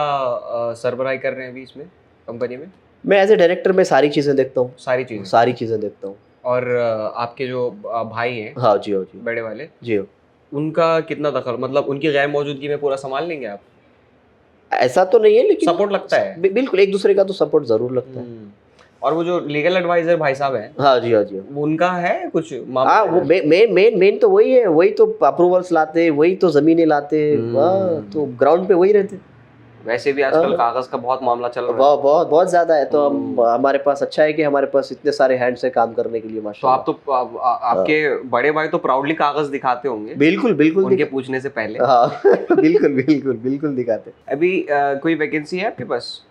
Speaker 1: सरबराही कर रहे हैं अभी इसमें कंपनी में?
Speaker 2: मैं एज ए डायरेक्टर में सारी चीज़ें देखता हूँ। सारी चीज़ें देखता हूँ।
Speaker 1: और आपके जो भाई हैं,
Speaker 2: हाँ जी, हो जी,
Speaker 1: बड़े वाले
Speaker 2: जी हो,
Speaker 1: उनका कितना दखल, मतलब उनकी गैर मौजूदगी में पूरा संभाल लेंगे आप?
Speaker 2: ऐसा तो नहीं है, लेकिन
Speaker 1: सपोर्ट लगता है?
Speaker 2: बिल्कुल, एक दूसरे का तो सपोर्ट जरूर लगता है।
Speaker 1: और वो जो लीगल एडवाइजर भाई साहब हैं,
Speaker 2: हाँ जी,
Speaker 1: वो उनका है कुछ मामला?
Speaker 2: हाँ, वो मेन तो वही है। वही तो अप्रूवल्स लाते, वही तो जमीनें लाते। तो ग्राउंड पे वही रहते।
Speaker 1: वैसे भी आजकल कागज का बहुत मामला चल रहा है।
Speaker 2: बहुत ज्यादा है। तो हमारे पास अच्छा है कि हमारे पास इतने सारे हैंड्स है काम करने के लिए
Speaker 1: तो
Speaker 2: माशाल्लाह।
Speaker 1: आप तो आपके बड़े भाई तो प्राउडली कागज दिखाते होंगे?
Speaker 2: बिल्कुल
Speaker 1: उनके पूछने से पहले।
Speaker 2: हाँ, बिल्कुल दिखाते।
Speaker 1: अभी कोई वैकेंसी है आपके पास?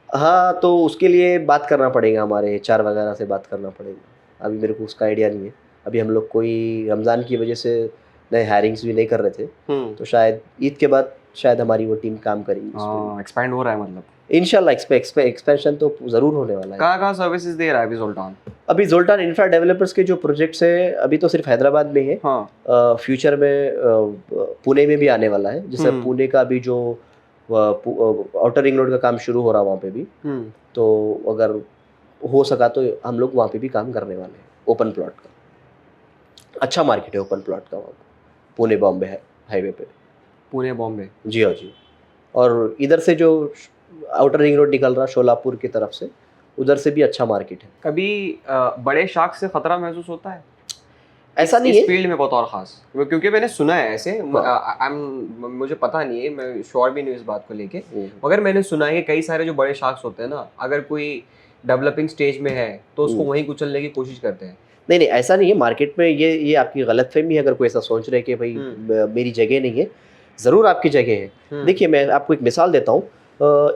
Speaker 2: हाँ, तो उसके लिए बात करना पड़ेगा, हमारे HR वगैरह से बात करना पड़ेगा। अभी मेरे को उसका आइडिया नहीं है। अभी हम लोग कोई रमज़ान की वजह से नए हायरिंग्स भी नहीं कर रहे थे, तो शायद ईद के बाद शायद हमारी वो टीम काम करेगी।
Speaker 1: एक्सपैंड हो रहा है मतलब?
Speaker 2: इंशाल्लाह एक्सपेंशन तो ज़रूर होने वाला है।
Speaker 1: कहाँ सर्विसेज दे रहा है अभी ज़ोल्टान?
Speaker 2: अभी ज़ोल्टान इंफ्रा डेवलपर्स के जो प्रोजेक्ट्स है अभी तो सिर्फ हैदराबाद में है।
Speaker 1: हाँ।
Speaker 2: फ्यूचर में पुणे में भी आने वाला है। जैसे पुणे का भी जो आउटर रिंग रोड का काम शुरू हो रहा है वहाँ पे भी, तो अगर हो सका तो हम लोग वहाँ पे भी काम करने वाले हैं। ओपन प्लॉट का अच्छा मार्केट है, ओपन प्लॉट का वहाँ पुणे बॉम्बे है हाईवे पे।
Speaker 1: पुणे बॉम्बे? जी
Speaker 2: हाँ जी। और इधर से जो आउटर रिंग रोड निकल रहा शोलापुर की तरफ से, उधर से भी अच्छा मार्केट है।
Speaker 1: कभी बड़े शाख से खतरा महसूस होता है?
Speaker 2: ऐसा नहीं है
Speaker 1: इस फील्ड में बतौर खास, क्योंकि मैंने सुना है ऐसे, मुझे पता नहीं है, मैं श्योर भी नहीं इस बात को लेके, मगर मैंने सुना है कि कई सारे जो बड़े शाख्स होते हैं ना, अगर कोई डेवलपिंग स्टेज में है तो उसको वहीं कुचलने की कोशिश करते हैं।
Speaker 2: नहीं, ऐसा नहीं है। मार्केट में ये आपकी गलतफहमी है। अगर कोई ऐसा सोच रहे कि भाई मेरी जगह नहीं है, ज़रूर आपकी जगह है। देखिए, मैं आपको एक मिसाल देता हूँ।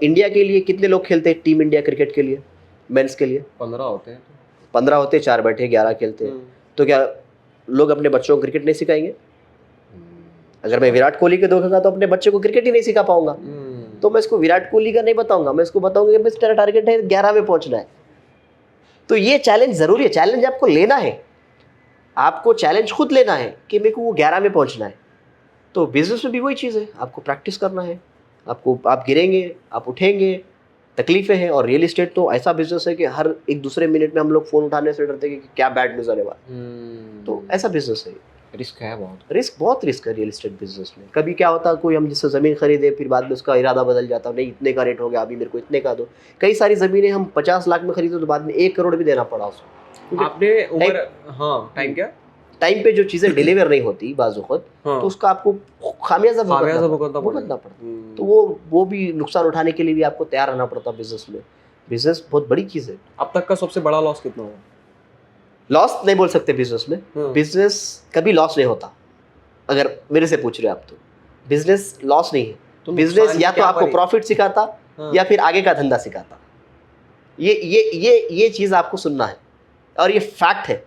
Speaker 2: इंडिया के लिए कितने लोग खेलते हैं टीम इंडिया क्रिकेट के लिए, मेंस के लिए?
Speaker 1: 15 होते हैं।
Speaker 2: 15 होते हैं, 4 बैठे 11 खेलते हैं। तो क्या लोग अपने बच्चों को क्रिकेट नहीं सिखाएंगे? अगर मैं विराट कोहली के देखूंगा तो अपने बच्चे को क्रिकेट ही नहीं सिखा पाऊंगा। तो मैं इसको विराट कोहली का नहीं बताऊंगा, मैं इसको बताऊंगा कि बस तेरा टारगेट है 11 में पहुंचना है। तो ये चैलेंज जरूरी है, चैलेंज आपको लेना है, आपको चैलेंज खुद लेना है कि मेरे को वो 11 में पहुंचना है। तो बिजनेस में भी वही चीज़ है, आपको प्रैक्टिस करना है, आप गिरेंगे, आप उठेंगे, तकलीफें हैं। और रियल इस्टेट तो ऐसा बिजनेस है कि हर एक दूसरे मिनट में हम लोग फ़ोन उठाने से डरते हैं कि क्या बैड न्यूज़ आने वाला। तो ऐसा बिजनेस है,
Speaker 1: रिस्क है बहुत,
Speaker 2: बहुत रिस्क है रियल इस्टेट बिजनेस में। कभी क्या होता है, कोई हम जिससे ज़मीन खरीदे, फिर बाद में उसका इरादा बदल जाता है, नहीं इतने का रेट हो गया, अभी मेरे को इतने का दो। कई सारी ज़मीनें हम 50 लाख में खरीदे तो बाद में 1 करोड़ भी देना पड़ा उसको।
Speaker 1: आपने उम्र, हाँ टाइम क्या,
Speaker 2: टाइम पे जो चीज़ें डिलीवर नहीं होती बाज़ वक़्त,
Speaker 1: हाँ,
Speaker 2: तो उसका आपको खामियाजा
Speaker 1: भुगतना
Speaker 2: भुगतना पड़ता। तो वो भी नुकसान उठाने के लिए भी आपको तैयार रहना पड़ता बिजनेस में। बिजनेस बहुत बड़ी चीज़ है।
Speaker 1: अब तक का सबसे बड़ा लॉस कितना हुआ?
Speaker 2: लॉस नहीं बोल सकते बिजनेस में, बिजनेस कभी लॉस नहीं होता। अगर मेरे से पूछ रहे हो आप, तो बिजनेस लॉस नहीं है। तो बिजनेस या तो आपको प्रॉफिट सिखाता या फिर आगे का धंधा सिखाता। ये चीज़ आपको सुनना है, और ये फैक्ट है।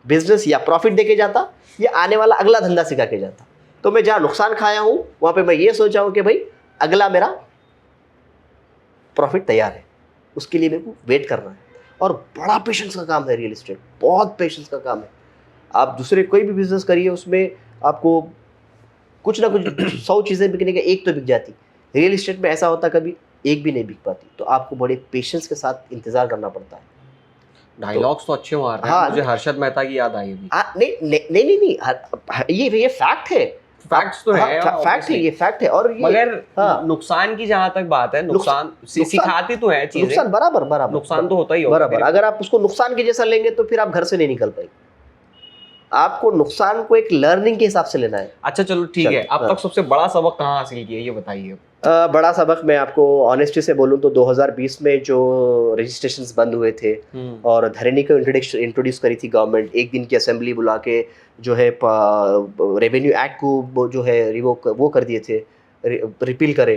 Speaker 2: बिजनेस या प्रॉफिट देके जाता या आने वाला अगला धंधा सिखा के जाता। तो मैं जहाँ नुकसान खाया हूँ वहाँ पे मैं ये सोचा हूँ कि भाई अगला मेरा प्रॉफिट तैयार है, उसके लिए मेरे को वेट करना है। और बड़ा पेशेंस का काम है रियल इस्टेट, बहुत पेशेंस का काम है। आप दूसरे कोई भी बिजनेस करिए, उसमें आपको कुछ ना कुछ 100 चीज़ें बिकने के एक तो बिक जाती। रियल इस्टेट में ऐसा होता कभी एक भी नहीं बिक पाती, तो आपको बड़े पेशेंस के साथ इंतजार करना पड़ता है।
Speaker 1: डायलॉग्स तो अच्छे मार रहे हैं।
Speaker 2: हाँ,
Speaker 1: मुझे हर्षद मेहता की याद आई अभी।
Speaker 2: नहीं, ये फैक्ट है,
Speaker 1: फैक्ट्स तो है,
Speaker 2: फैक्ट है, ये फैक्ट है। और ये
Speaker 1: मगर
Speaker 2: हाँ,
Speaker 1: नुकसान की जहां तक बात है, नुकसान सिखाती तो है चीजें,
Speaker 2: नुकसान बराबर
Speaker 1: नुकसान तो होता ही होगा
Speaker 2: बराबर। अगर आप उसको नुकसान के जैसा लेंगे तो फिर आप घर से नहीं निकल पाएंगे। आपको नुकसान को एक लर्निंग के हिसाब से लेना है।
Speaker 1: अच्छा चलो ठीक है, अब तक सबसे बड़ा सबक कहाँ हासिल किया ये बताइए।
Speaker 2: बड़ा सबक मैं आपको ऑनेस्टी से बोलूं तो 2020 में जो रजिस्ट्रेशंस बंद हुए थे और धरनी को इंट्रोड्यूस करी थी गवर्नमेंट, एक दिन की असेंबली बुला के जो है रेवेन्यू एक्ट को जो है वो कर दिए थे, रिपील करे।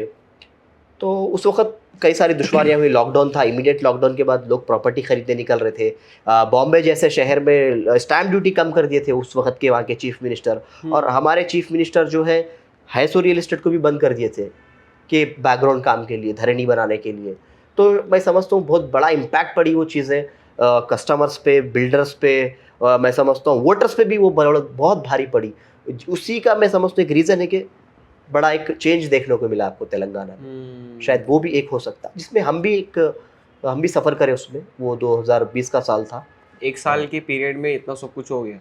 Speaker 2: तो उस वक्त कई सारी दुश्वारियां हुई, लॉकडाउन था, इमीडिएट लॉकडाउन के बाद लोग प्रॉपर्टी खरीदने निकल रहे थे। बॉम्बे जैसे शहर में स्टैम्प ड्यूटी कम कर दिए थे उस वक्त के वहाँ के चीफ मिनिस्टर, और हमारे चीफ मिनिस्टर जो है हैसो रियल इस्टेट को भी बंद कर दिए थे कि बैकग्राउंड काम के लिए, धरनी बनाने के लिए। तो मैं समझता हूँ बहुत बड़ा इम्पैक्ट पड़ी वो चीज़ें कस्टमर्स पे, बिल्डर्स पे, मैं समझता हूँ वोटर्स पे भी वो बहुत भारी पड़ी। उसी का मैं समझता हूँ एक रीज़न है कि बड़ा एक चेंज देखने को मिला आपको तेलंगाना में। शायद वो भी एक हो सकता है जिसमें हम भी सफ़र करें उसमें। वो 2020 का साल था,
Speaker 1: एक साल के पीरियड में इतना सब कुछ हो गया।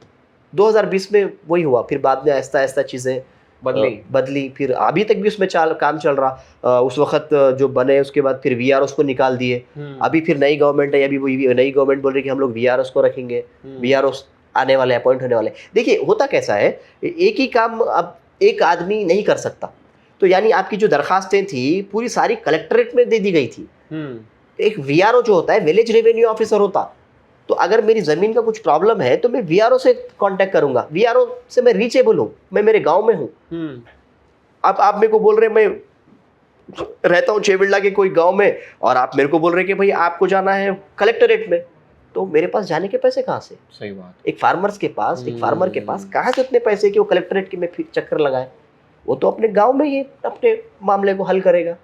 Speaker 2: 2020 में वही हुआ, फिर बाद में आहिस्ता आहिस्ता चीज़ें बदली। फिर अभी तक भी उसमें काम चल रहा। उस वक्त जो बने उसके बाद फिर VROs को निकाल दिए। अभी फिर नई गवर्नमेंट है, अभी वो नई गवर्नमेंट बोल रही है कि हम लोग VROs को रखेंगे, VROs आने वाले, अपॉइंट होने वाले। देखिए होता कैसा है, एक ही काम अब एक आदमी नहीं कर सकता। तो यानी आपकी जो दरखास्तें थी पूरी सारी कलेक्ट्रेट में दे दी गई थी। एक VRO जो होता है विलेज रेवेन्यू ऑफिसर होता। तो अगर मेरी ज़मीन का कुछ प्रॉब्लम है तो मैं VRO से कांटेक्ट करूंगा, VRO से मैं रीचेबल हूँ, मैं मेरे गांव में हूँ। अब आप मेरे को बोल रहे मैं रहता हूँ छेबिल्ला के कोई गांव में, और आप मेरे को बोल रहे कि भाई आपको जाना है कलेक्टरेट में, तो मेरे पास जाने के पैसे कहाँ से?
Speaker 1: सही बात।
Speaker 2: एक फार्मर के पास कहाँ से इतने पैसे कि वो कलेक्टरेट के में चक्कर लगाए? वो तो अपने गांव में ही अपने मामले को हल करेगा,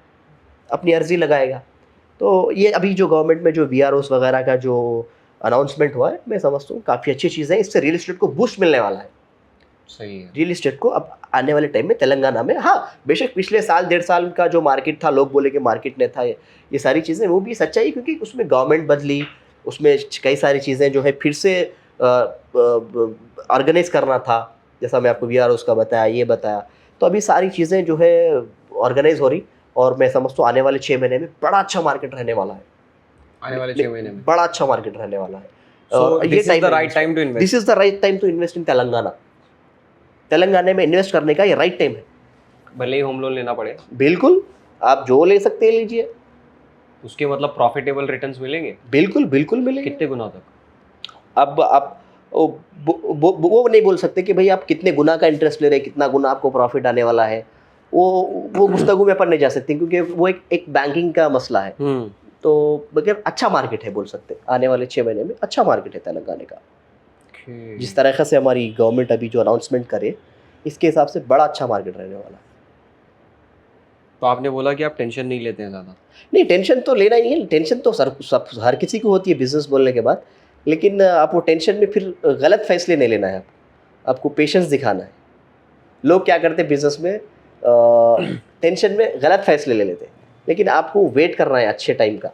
Speaker 2: अपनी अर्जी लगाएगा। तो ये अभी जो गवर्नमेंट में जो VROs वगैरह का जो अनाउंसमेंट हुआ है, मैं समझता हूँ काफ़ी अच्छी चीज़ है। इससे रियल इस्टेट को बूस्ट मिलने वाला है।
Speaker 1: सही है।
Speaker 2: रियल इस्टेट को अब आने वाले टाइम में तेलंगाना में, हाँ बेशक पिछले साल 1.5 साल का जो मार्केट था, लोग बोले कि मार्केट नहीं था, ये सारी चीज़ें वो भी सच्चाई, क्योंकि उसमें गवर्नमेंट बदली, उसमें कई सारी चीज़ें जो है फिर से ऑर्गेनाइज करना था, जैसा मैं आपको VROs का बताया, ये बताया। तो अभी सारी चीज़ें जो है ऑर्गेनाइज हो रही, और मैं समझता हूँ आने वाले 6 महीने में बड़ा अच्छा मार्केट रहने वाला है।
Speaker 1: आने वाले 6 महीने में
Speaker 2: बड़ा अच्छा मार्केट रहने वाला है।
Speaker 1: This is the right time to invest.
Speaker 2: This is the right time to invest in Telangana. Telangana में इन्वेस्ट करने का ये राइट टाइम है। भले
Speaker 1: ही होम लोन लेना पड़े,
Speaker 2: बिल्कुल आप जो ले सकते हैं लीजिए।
Speaker 1: उसके मतलब प्रॉफिटेबल रिटर्न्स मिलेंगे? बिल्कुल मिलेंगे। कितने गुना तक?
Speaker 2: अब आप वो नहीं बोल सकते कि भाई आप कितने गुना का इंटरेस्ट ले रहे हैं, कितना गुना आपको प्रॉफिट आने वाला है। वो गुफ्तगू में अपन नहीं जा सकते, क्योंकि वो एक बैंकिंग का मसला है। तो मगर अच्छा मार्केट है, बोल सकते हैं आने वाले 6 महीने में अच्छा मार्केट है तेलंगाना का। जिस तरह से हमारी गवर्नमेंट अभी जो अनाउंसमेंट करे, इसके हिसाब से बड़ा अच्छा मार्केट रहने वाला है।
Speaker 1: तो आपने बोला कि आप टेंशन नहीं लेते हैं ज़्यादा।
Speaker 2: नहीं, टेंशन तो लेना ही नहीं है, टेंशन तो हर किसी को होती है बिजनेस बोलने के बाद, लेकिन आप वो टेंशन में फिर गलत फैसले नहीं लेना है आपको पेशेंस दिखाना है। लोग क्या करते हैं बिजनेस में, टेंशन में गलत फैसले ले लेते हैं, लेकिन आपको वेट करना है अच्छे टाइम का,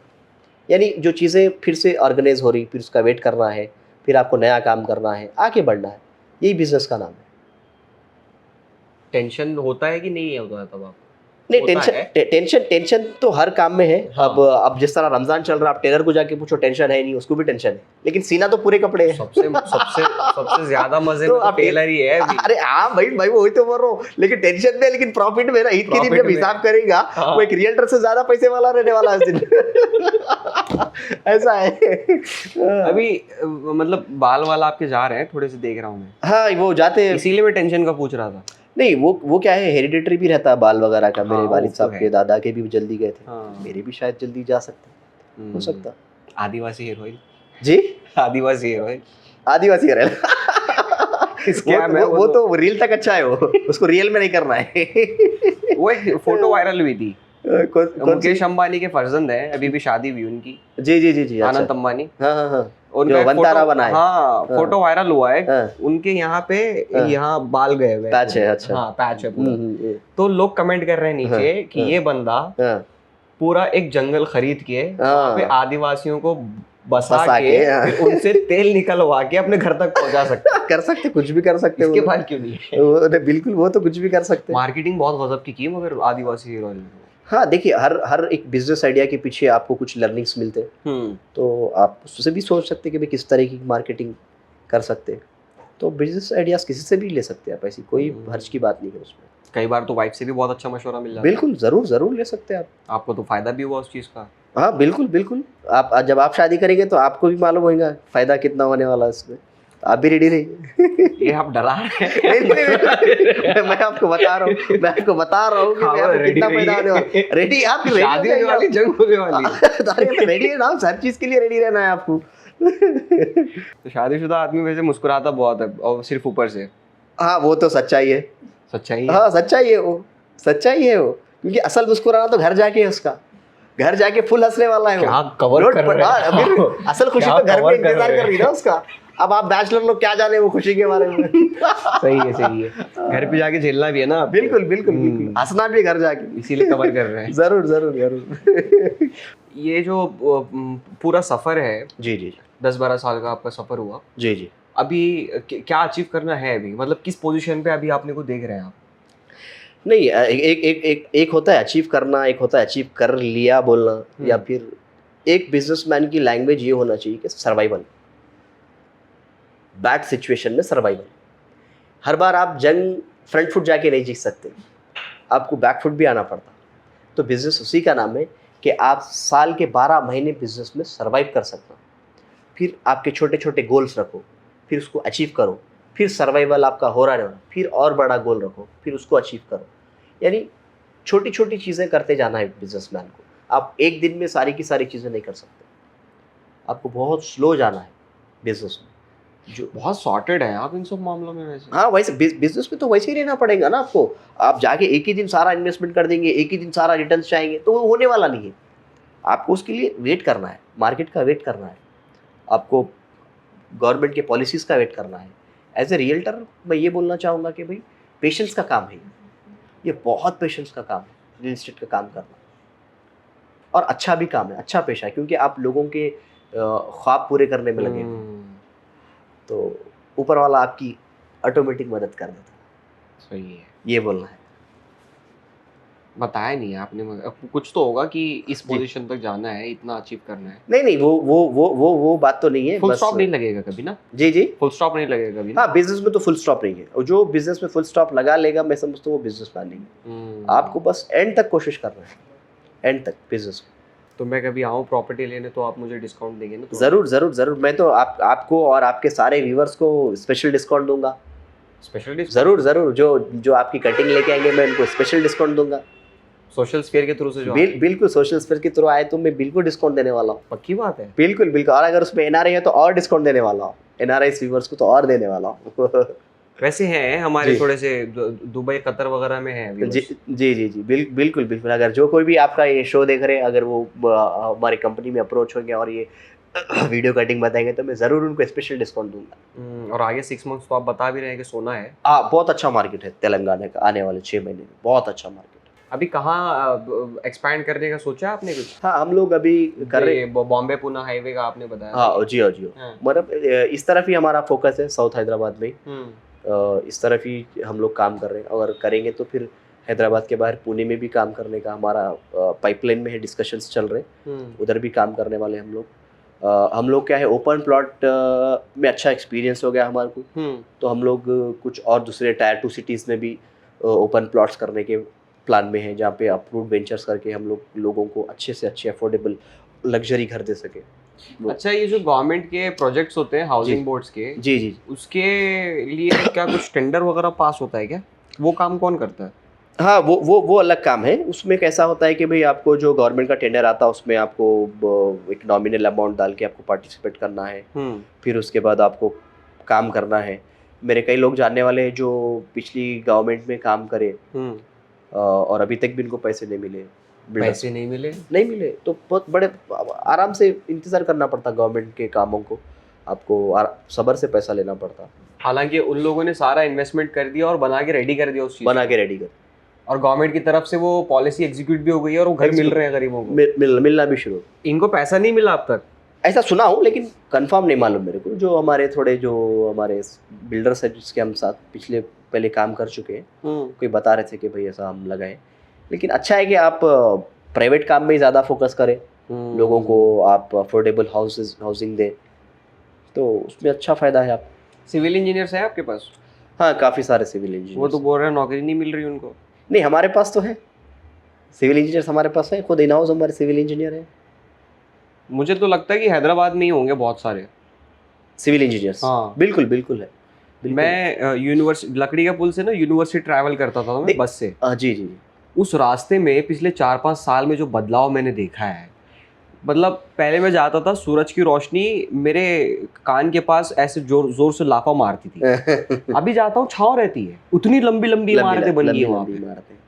Speaker 2: यानी जो चीज़ें फिर से ऑर्गेनाइज हो रही, फिर उसका वेट करना है, फिर आपको नया काम करना है, आगे बढ़ना है, यही बिजनेस का नाम है।
Speaker 1: टेंशन होता है कि नहीं होता है तब आप?
Speaker 2: नहीं,
Speaker 1: होता है।
Speaker 2: टेंशन तो हर काम में है।
Speaker 1: हाँ।
Speaker 2: अब जिस तरह रमजान चल रहा है, आप टेलर को जाके पूछो टेंशन है नहीं, उसको भी टेंशन है, लेकिन सीना तो पूरे कपड़े हैं।
Speaker 1: सबसे सबसे सबसे ज्यादा मजे
Speaker 2: तो
Speaker 1: में तो
Speaker 2: आप
Speaker 1: टेलर ही है अभी।
Speaker 2: अरे हाँ भाई भाई, वही तो बोल रहा हूँ, लेकिन टेंशन में, लेकिन प्रॉफिट में ना, ईद के दिन
Speaker 1: Profit
Speaker 2: जब
Speaker 1: में।
Speaker 2: हिसाब करेगा,
Speaker 1: हाँ।
Speaker 2: वो एक रियल्टर से ज्यादा पैसे वाला रहने वाला है उस दिन। ऐसा है।
Speaker 1: अभी मतलब बाल वाल आपके जा रहे हैं थोड़े से, देख रहा हूँ मैं,
Speaker 2: हाँ, वो जाते हैं।
Speaker 1: इसीलिए मैं टेंशन का पूछ रहा था।
Speaker 2: नहीं, वो क्या है, हेरिडिटरी भी रहता है बाल वगैरह का। मेरे
Speaker 1: हाँ,
Speaker 2: वालिद
Speaker 1: वो तो
Speaker 2: साहब
Speaker 1: है।
Speaker 2: के दादा के भी जल्दी गए थे,
Speaker 1: हाँ।
Speaker 2: मेरे भी शायद जल्दी जा सकते, हो सकता।
Speaker 1: आदिवासी हेयर ऑयल।
Speaker 2: जी,
Speaker 1: आदिवासी हेयर ऑयल।
Speaker 2: आदिवासी है
Speaker 1: Scam है
Speaker 2: वो तो रील तक अच्छा है, वो उसको रियल में नहीं करना है।
Speaker 1: वो एक फोटो वायरल हुई थी,
Speaker 2: कौन सी?
Speaker 1: मुकेश अंबानी के फर्जंद है, अभी भी शादी हुई उनकी,
Speaker 2: जी जी जी जी,
Speaker 1: आनंद
Speaker 2: अच्छा।
Speaker 1: अंबानी।
Speaker 2: हाँ हाँ हाँ,
Speaker 1: उनका
Speaker 2: जो
Speaker 1: एक
Speaker 2: वनतारा
Speaker 1: फोटो
Speaker 2: बना है।
Speaker 1: हाँ, फोटो वायरल हुआ है।
Speaker 2: हाँ।
Speaker 1: उनके यहाँ पे
Speaker 2: हाँ।
Speaker 1: यहाँ बाल गए हुए हैं
Speaker 2: पैच है,
Speaker 1: पूरे।
Speaker 2: अच्छा।
Speaker 1: हाँ, पैच है पूरा।
Speaker 2: हम्म।
Speaker 1: तो लोग कमेंट कर रहे हैं नीचे
Speaker 2: हाँ,
Speaker 1: कि
Speaker 2: हाँ।
Speaker 1: ये बंदा
Speaker 2: हाँ,
Speaker 1: पूरा एक जंगल खरीद के
Speaker 2: हाँ।
Speaker 1: वहाँ पे आदिवासियों को बसा
Speaker 2: बसा
Speaker 1: के
Speaker 2: के, हाँ।
Speaker 1: फिर उनसे तेल निकलवा के अपने घर तक पहुंचा सकते हैं।
Speaker 2: कर सकते, कुछ भी कर सकते
Speaker 1: इसके
Speaker 2: वो।
Speaker 1: बाद क्यों नहीं है?
Speaker 2: बिल्कुल, वो तो कुछ भी कर सकते।
Speaker 1: मार्केटिंग बहुत गजब की मगर आदिवासी हेयर ऑयल में।
Speaker 2: हाँ, देखिए, हर एक बिजनेस आइडिया के पीछे आपको कुछ लर्निंग्स मिलते हैं, तो आप उससे भी सोच सकते हैं कि भाई किस तरीके की मार्केटिंग कर सकते हैं। तो बिजनेस आइडियाज किसी से भी ले सकते हैं आप, ऐसी कोई हर्ज की बात नहीं है उसमें।
Speaker 1: कई बार तो वाइफ से भी बहुत अच्छा मशवरा मिल जाता है।
Speaker 2: बिल्कुल, जरूर जरूर ले सकते हैं आप।
Speaker 1: आपको तो फायदा भी हुआ उस चीज का।
Speaker 2: हाँ, बिल्कुल बिल्कुल। आप जब आप शादी करेंगे तो आपको भी मालूम होगा फायदा कितना होने वाला है इसमें, आप भी रेडी रहिए।
Speaker 1: ये आप डरा रहे हैं।
Speaker 2: नहीं, मैं आपको बता रहा हूँ कि मैं आपको कितना फायदा होने वाला है। रेडी, आप
Speaker 1: शादी होने वाली, जंग होने वाली।
Speaker 2: रेडी है ना, हर चीज के लिए रेडी रहना है आपको।
Speaker 1: तो शादीशुदा आदमी वैसे मुस्कुराता बहुत है, और सिर्फ ऊपर से।
Speaker 2: हाँ, वो तो सच्चाई है।
Speaker 1: सच्चाई है।
Speaker 2: हाँ, सच्चाई है वो, सच्चाई है वो, क्योंकि असल मुस्कुराना तो घर जाके है उसका, घर जाके फुल हंसने वाला है वो।
Speaker 1: क्या कवर कर रहे हैं?
Speaker 2: अभी असल खुशी
Speaker 1: क्या
Speaker 2: तो घर में
Speaker 1: cover कर
Speaker 2: इंतजार
Speaker 1: रहे
Speaker 2: कर रही है ना उसका। अब आप बैचलर लोग क्या जाने वो खुशी के बारे में।
Speaker 1: सही है, सही है। घर पे जाके झेलना भी है ना आपको।
Speaker 2: बिल्कुल बिल्कुल बिल्कुल, हंसना भी घर जाके,
Speaker 1: इसीलिए कवर कर रहे हैं।
Speaker 2: जरूर जरूर जरूर।
Speaker 1: ये जो पूरा सफर है,
Speaker 2: जी जी
Speaker 1: 10-12 साल का आपका सफर हुआ,
Speaker 2: जी जी।
Speaker 1: अभी क्या अचीव करना है अभी, मतलब किस पोजीशन पे अभी आपने को देख रहे हैं आप?
Speaker 2: नहीं, एक होता है अचीव करना, एक होता है अचीव कर लिया बोलना, या फिर एक बिजनेसमैन की लैंग्वेज ये होना चाहिए कि सर्वाइवल, बैड सिचुएशन में सर्वाइवल। हर बार आप जंग फ्रंट फुट जाके नहीं जीत सकते, आपको बैक फुट भी आना पड़ता। तो बिजनेस उसी का नाम है कि आप साल के 12 महीने बिजनेस में सर्वाइव कर सकते हो, फिर आपके छोटे छोटे गोल्स रखो, फिर उसको अचीव करो, फिर सर्वाइवल आपका हो रहा है, फिर और बड़ा गोल रखो, फिर उसको अचीव करो। यानी छोटी छोटी चीज़ें करते जाना है बिजनेसमैन को। आप एक दिन में सारी की सारी चीज़ें नहीं कर सकते, आपको बहुत स्लो जाना है बिजनेस में। जो
Speaker 1: बहुत सॉर्टेड है आप इन सब मामलों में वैसे।
Speaker 2: हाँ, वैसे बिजनेस में तो वैसे ही रहना पड़ेगा ना आपको। आप जाके एक ही दिन सारा इन्वेस्टमेंट कर देंगे, एक ही दिन सारा रिटर्न्स चाहेंगे, तो वो होने वाला नहीं है। आपको उसके लिए वेट करना है, मार्केट का वेट करना है, आपको गवर्नमेंट के पॉलिसीज़ का वेट करना है। एज ए रियल्टर मैं ये बोलना चाहूँगा कि भाई पेशेंस का काम है ये बहुत पेशेंस का काम है रियल एस्टेट का काम करना, और अच्छा भी काम है, अच्छा पेशा है, क्योंकि आप लोगों के ख्वाब पूरे करने में लगे हैं। तो ऊपर वाला आपकी ऑटोमेटिक मदद कर देता है।
Speaker 1: सही है।
Speaker 2: ये बोलना है।
Speaker 1: बताया नहीं आपने, मगर कुछ तो होगा कि इस पोजीशन तक जाना है, इतना अचीव करना है।
Speaker 2: नहीं, वो बात तो नहीं है।
Speaker 1: फुल स्टॉप नहीं लगेगा कभी ना?
Speaker 2: जी जी,
Speaker 1: फुल स्टॉप नहीं लगेगा कभी ना?
Speaker 2: हाँ, बिजनेस में तो फुल स्टॉप नहीं है, और जो बिजनेस में फुल स्टॉप लगा लेगा, मैं समझता हूँ वो बिजनेसमैन नहीं है। आपको बस एंड तक कोशिश करना है, एंड तक बिजनेस में।
Speaker 1: तो मैं कभी आऊँ प्रॉपर्टी लेने तो आप मुझे डिस्काउंट देंगे ना?
Speaker 2: जरूर जरूर जरूर, मैं तो आपको और आपके सारे व्यूवर्स को स्पेशल डिस्काउंट दूंगा।
Speaker 1: Special discount?
Speaker 2: जरूर जरूर, जो आपकी कटिंग लेके आएंगे मैं उनको स्पेशल डिस्काउंट दूंगा।
Speaker 1: सोशल स्फीयर के थ्रू से जो
Speaker 2: बिल्कुल, सोशल स्फीयर के थ्रू आए तो मैं बिल्कुल डिस्काउंट देने वाला हूँ।
Speaker 1: पक्की बात है?
Speaker 2: बिल्कुल बिल्कुल, और अगर उसमें एनआरआई है तो और डिस्काउंट देने वाला हूँ, एनआरआई व्यूवर्स को तो और देने वाला हूँ।
Speaker 1: वैसे हैं हमारे
Speaker 2: जी।
Speaker 1: थोड़े से दुबई कतर वगैरह में है
Speaker 2: जी जी जी जी बिल्कुल बिल्कुल। अगर जो कोई भी आपका ये शो देख रहे हैं, अगर वो हमारी कंपनी में अप्रोच होंगे और ये वीडियो कटिंग बताएंगे तो मैं ज़रूर उनको स्पेशल डिस्काउंट दूंगा।
Speaker 1: और आगे 6 मंथ्स तो आप बता भी रहे हैं कि सोना है।
Speaker 2: हाँ, बहुत अच्छा मार्केट है तेलंगाना का आने वाले 6 महीने में, बहुत अच्छा मार्केट है।
Speaker 1: अभी कहाँ एक्सपैंड करने का सोचा है आपने कुछ?
Speaker 2: हाँ, हम लोग अभी कर रहे।
Speaker 1: ये बॉम्बे पुणे हाईवे का आपने बताया था
Speaker 2: हाँ
Speaker 1: ये।
Speaker 2: जी, हाँ जी।
Speaker 1: हाँ।
Speaker 2: मतलब इस तरफ ही हमारा फोकस है, साउथ हैदराबाद में ही। इस तरफ ही हम लोग काम कर रहे हैं, और करेंगे तो फिर हैदराबाद के बाहर पुणे में भी काम करने का हमारा पाइपलाइन में है, डिस्कशंस चल रहे हैं, उधर भी काम करने वाले हम लोग। हम लोग क्या है, ओपन प्लॉट में अच्छा एक्सपीरियंस हो गया हमारे को, तो हम लोग कुछ और दूसरे टायर 2 सिटीज़ में भी ओपन प्लॉट्स करने के प्लान में है, जहाँ पे अप्रूव्ड वेंचर्स करके हम लोग लोगों को अच्छे से अच्छे अफोर्डेबल लग्जरी घर दे सके।
Speaker 1: अच्छा, ये जो गवर्नमेंट के प्रोजेक्ट्स होते हैं हाउसिंग
Speaker 2: जी।
Speaker 1: बोर्ड्स के,
Speaker 2: जी जी।
Speaker 1: उसके लिए क्या कुछ टेंडर वगैरह पास होता है क्या? वो काम कौन करता है?
Speaker 2: हाँ, वो अलग काम है। उसमें कैसा होता है कि भाई आपको जो गवर्नमेंट का टेंडर आता है उसमें आपको एक नॉमिनल अमाउंट डाल के आपको पार्टिसिपेट करना है। फिर उसके बाद आपको काम करना है। मेरे कई लोग जानने वाले हैं जो पिछली गवर्नमेंट में काम करे, और अभी तक भी उनको पैसे नहीं मिले।
Speaker 1: पैसे नहीं मिले?
Speaker 2: नहीं मिले तो बहुत बड़े आराम से इंतज़ार करना पड़ता गवर्नमेंट के कामों को। आपको सब्र से पैसा लेना पड़ता।
Speaker 1: हालांकि उन लोगों ने सारा इन्वेस्टमेंट कर दिया और बना के रेडी कर दिया उस चीज
Speaker 2: बना के रेडी कर,
Speaker 1: और गवर्नमेंट की तरफ से वो पॉलिसी एग्जीक्यूट भी हो गई है और वो घर मिल रहे हैं गरीबों को।
Speaker 2: मिलना भी शुरू।
Speaker 1: इनको पैसा नहीं मिला अब तक?
Speaker 2: ऐसा सुना हूँ, लेकिन कंफर्म नहीं मालूम मेरे को। जो हमारे बिल्डर्स हैं जिसके हम साथ पहले काम कर चुके हैं, कोई बता रहे थे कि भाई ऐसा हम लगाए। लेकिन अच्छा है कि आप प्राइवेट काम में ही ज़्यादा फोकस करें, लोगों को आप अफोर्डेबल हाउसिंग दें, तो उसमें अच्छा फ़ायदा है। आप
Speaker 1: सिविल इंजीनियर्स है आपके पास?
Speaker 2: हाँ, काफ़ी सारे सिविल इंजीनियर।
Speaker 1: वो तो बोल रहे हैं नौकरी नहीं मिल रही उनको।
Speaker 2: नहीं, हमारे पास तो है सिविल इंजीनियर्स, हमारे पास है, खुद इन हाउस हमारे सिविल इंजीनियर है।
Speaker 1: मुझे तो लगता है कि हैदराबाद में ही होंगे बहुत सारे
Speaker 2: सिविल इंजीनियर्स।
Speaker 1: हाँ।
Speaker 2: बिल्कुल बिल्कुल है। बिल्कुल।
Speaker 1: मैं यूनिवर्सिटी लकड़ी का पुल से ना यूनिवर्सिटी ट्रैवल करता था मैं बस से।
Speaker 2: जी जी।
Speaker 1: उस रास्ते में पिछले 4-5 साल में जो बदलाव मैंने देखा है, मतलब पहले मैं जाता था, सूरज की रोशनी मेरे कान के पास ऐसे जोर से लाफा मारती थी। अभी जाता हूँ छाँव रहती है, उतनी लंबी लंबी इमारतें बन गई हैं वहाँ पे।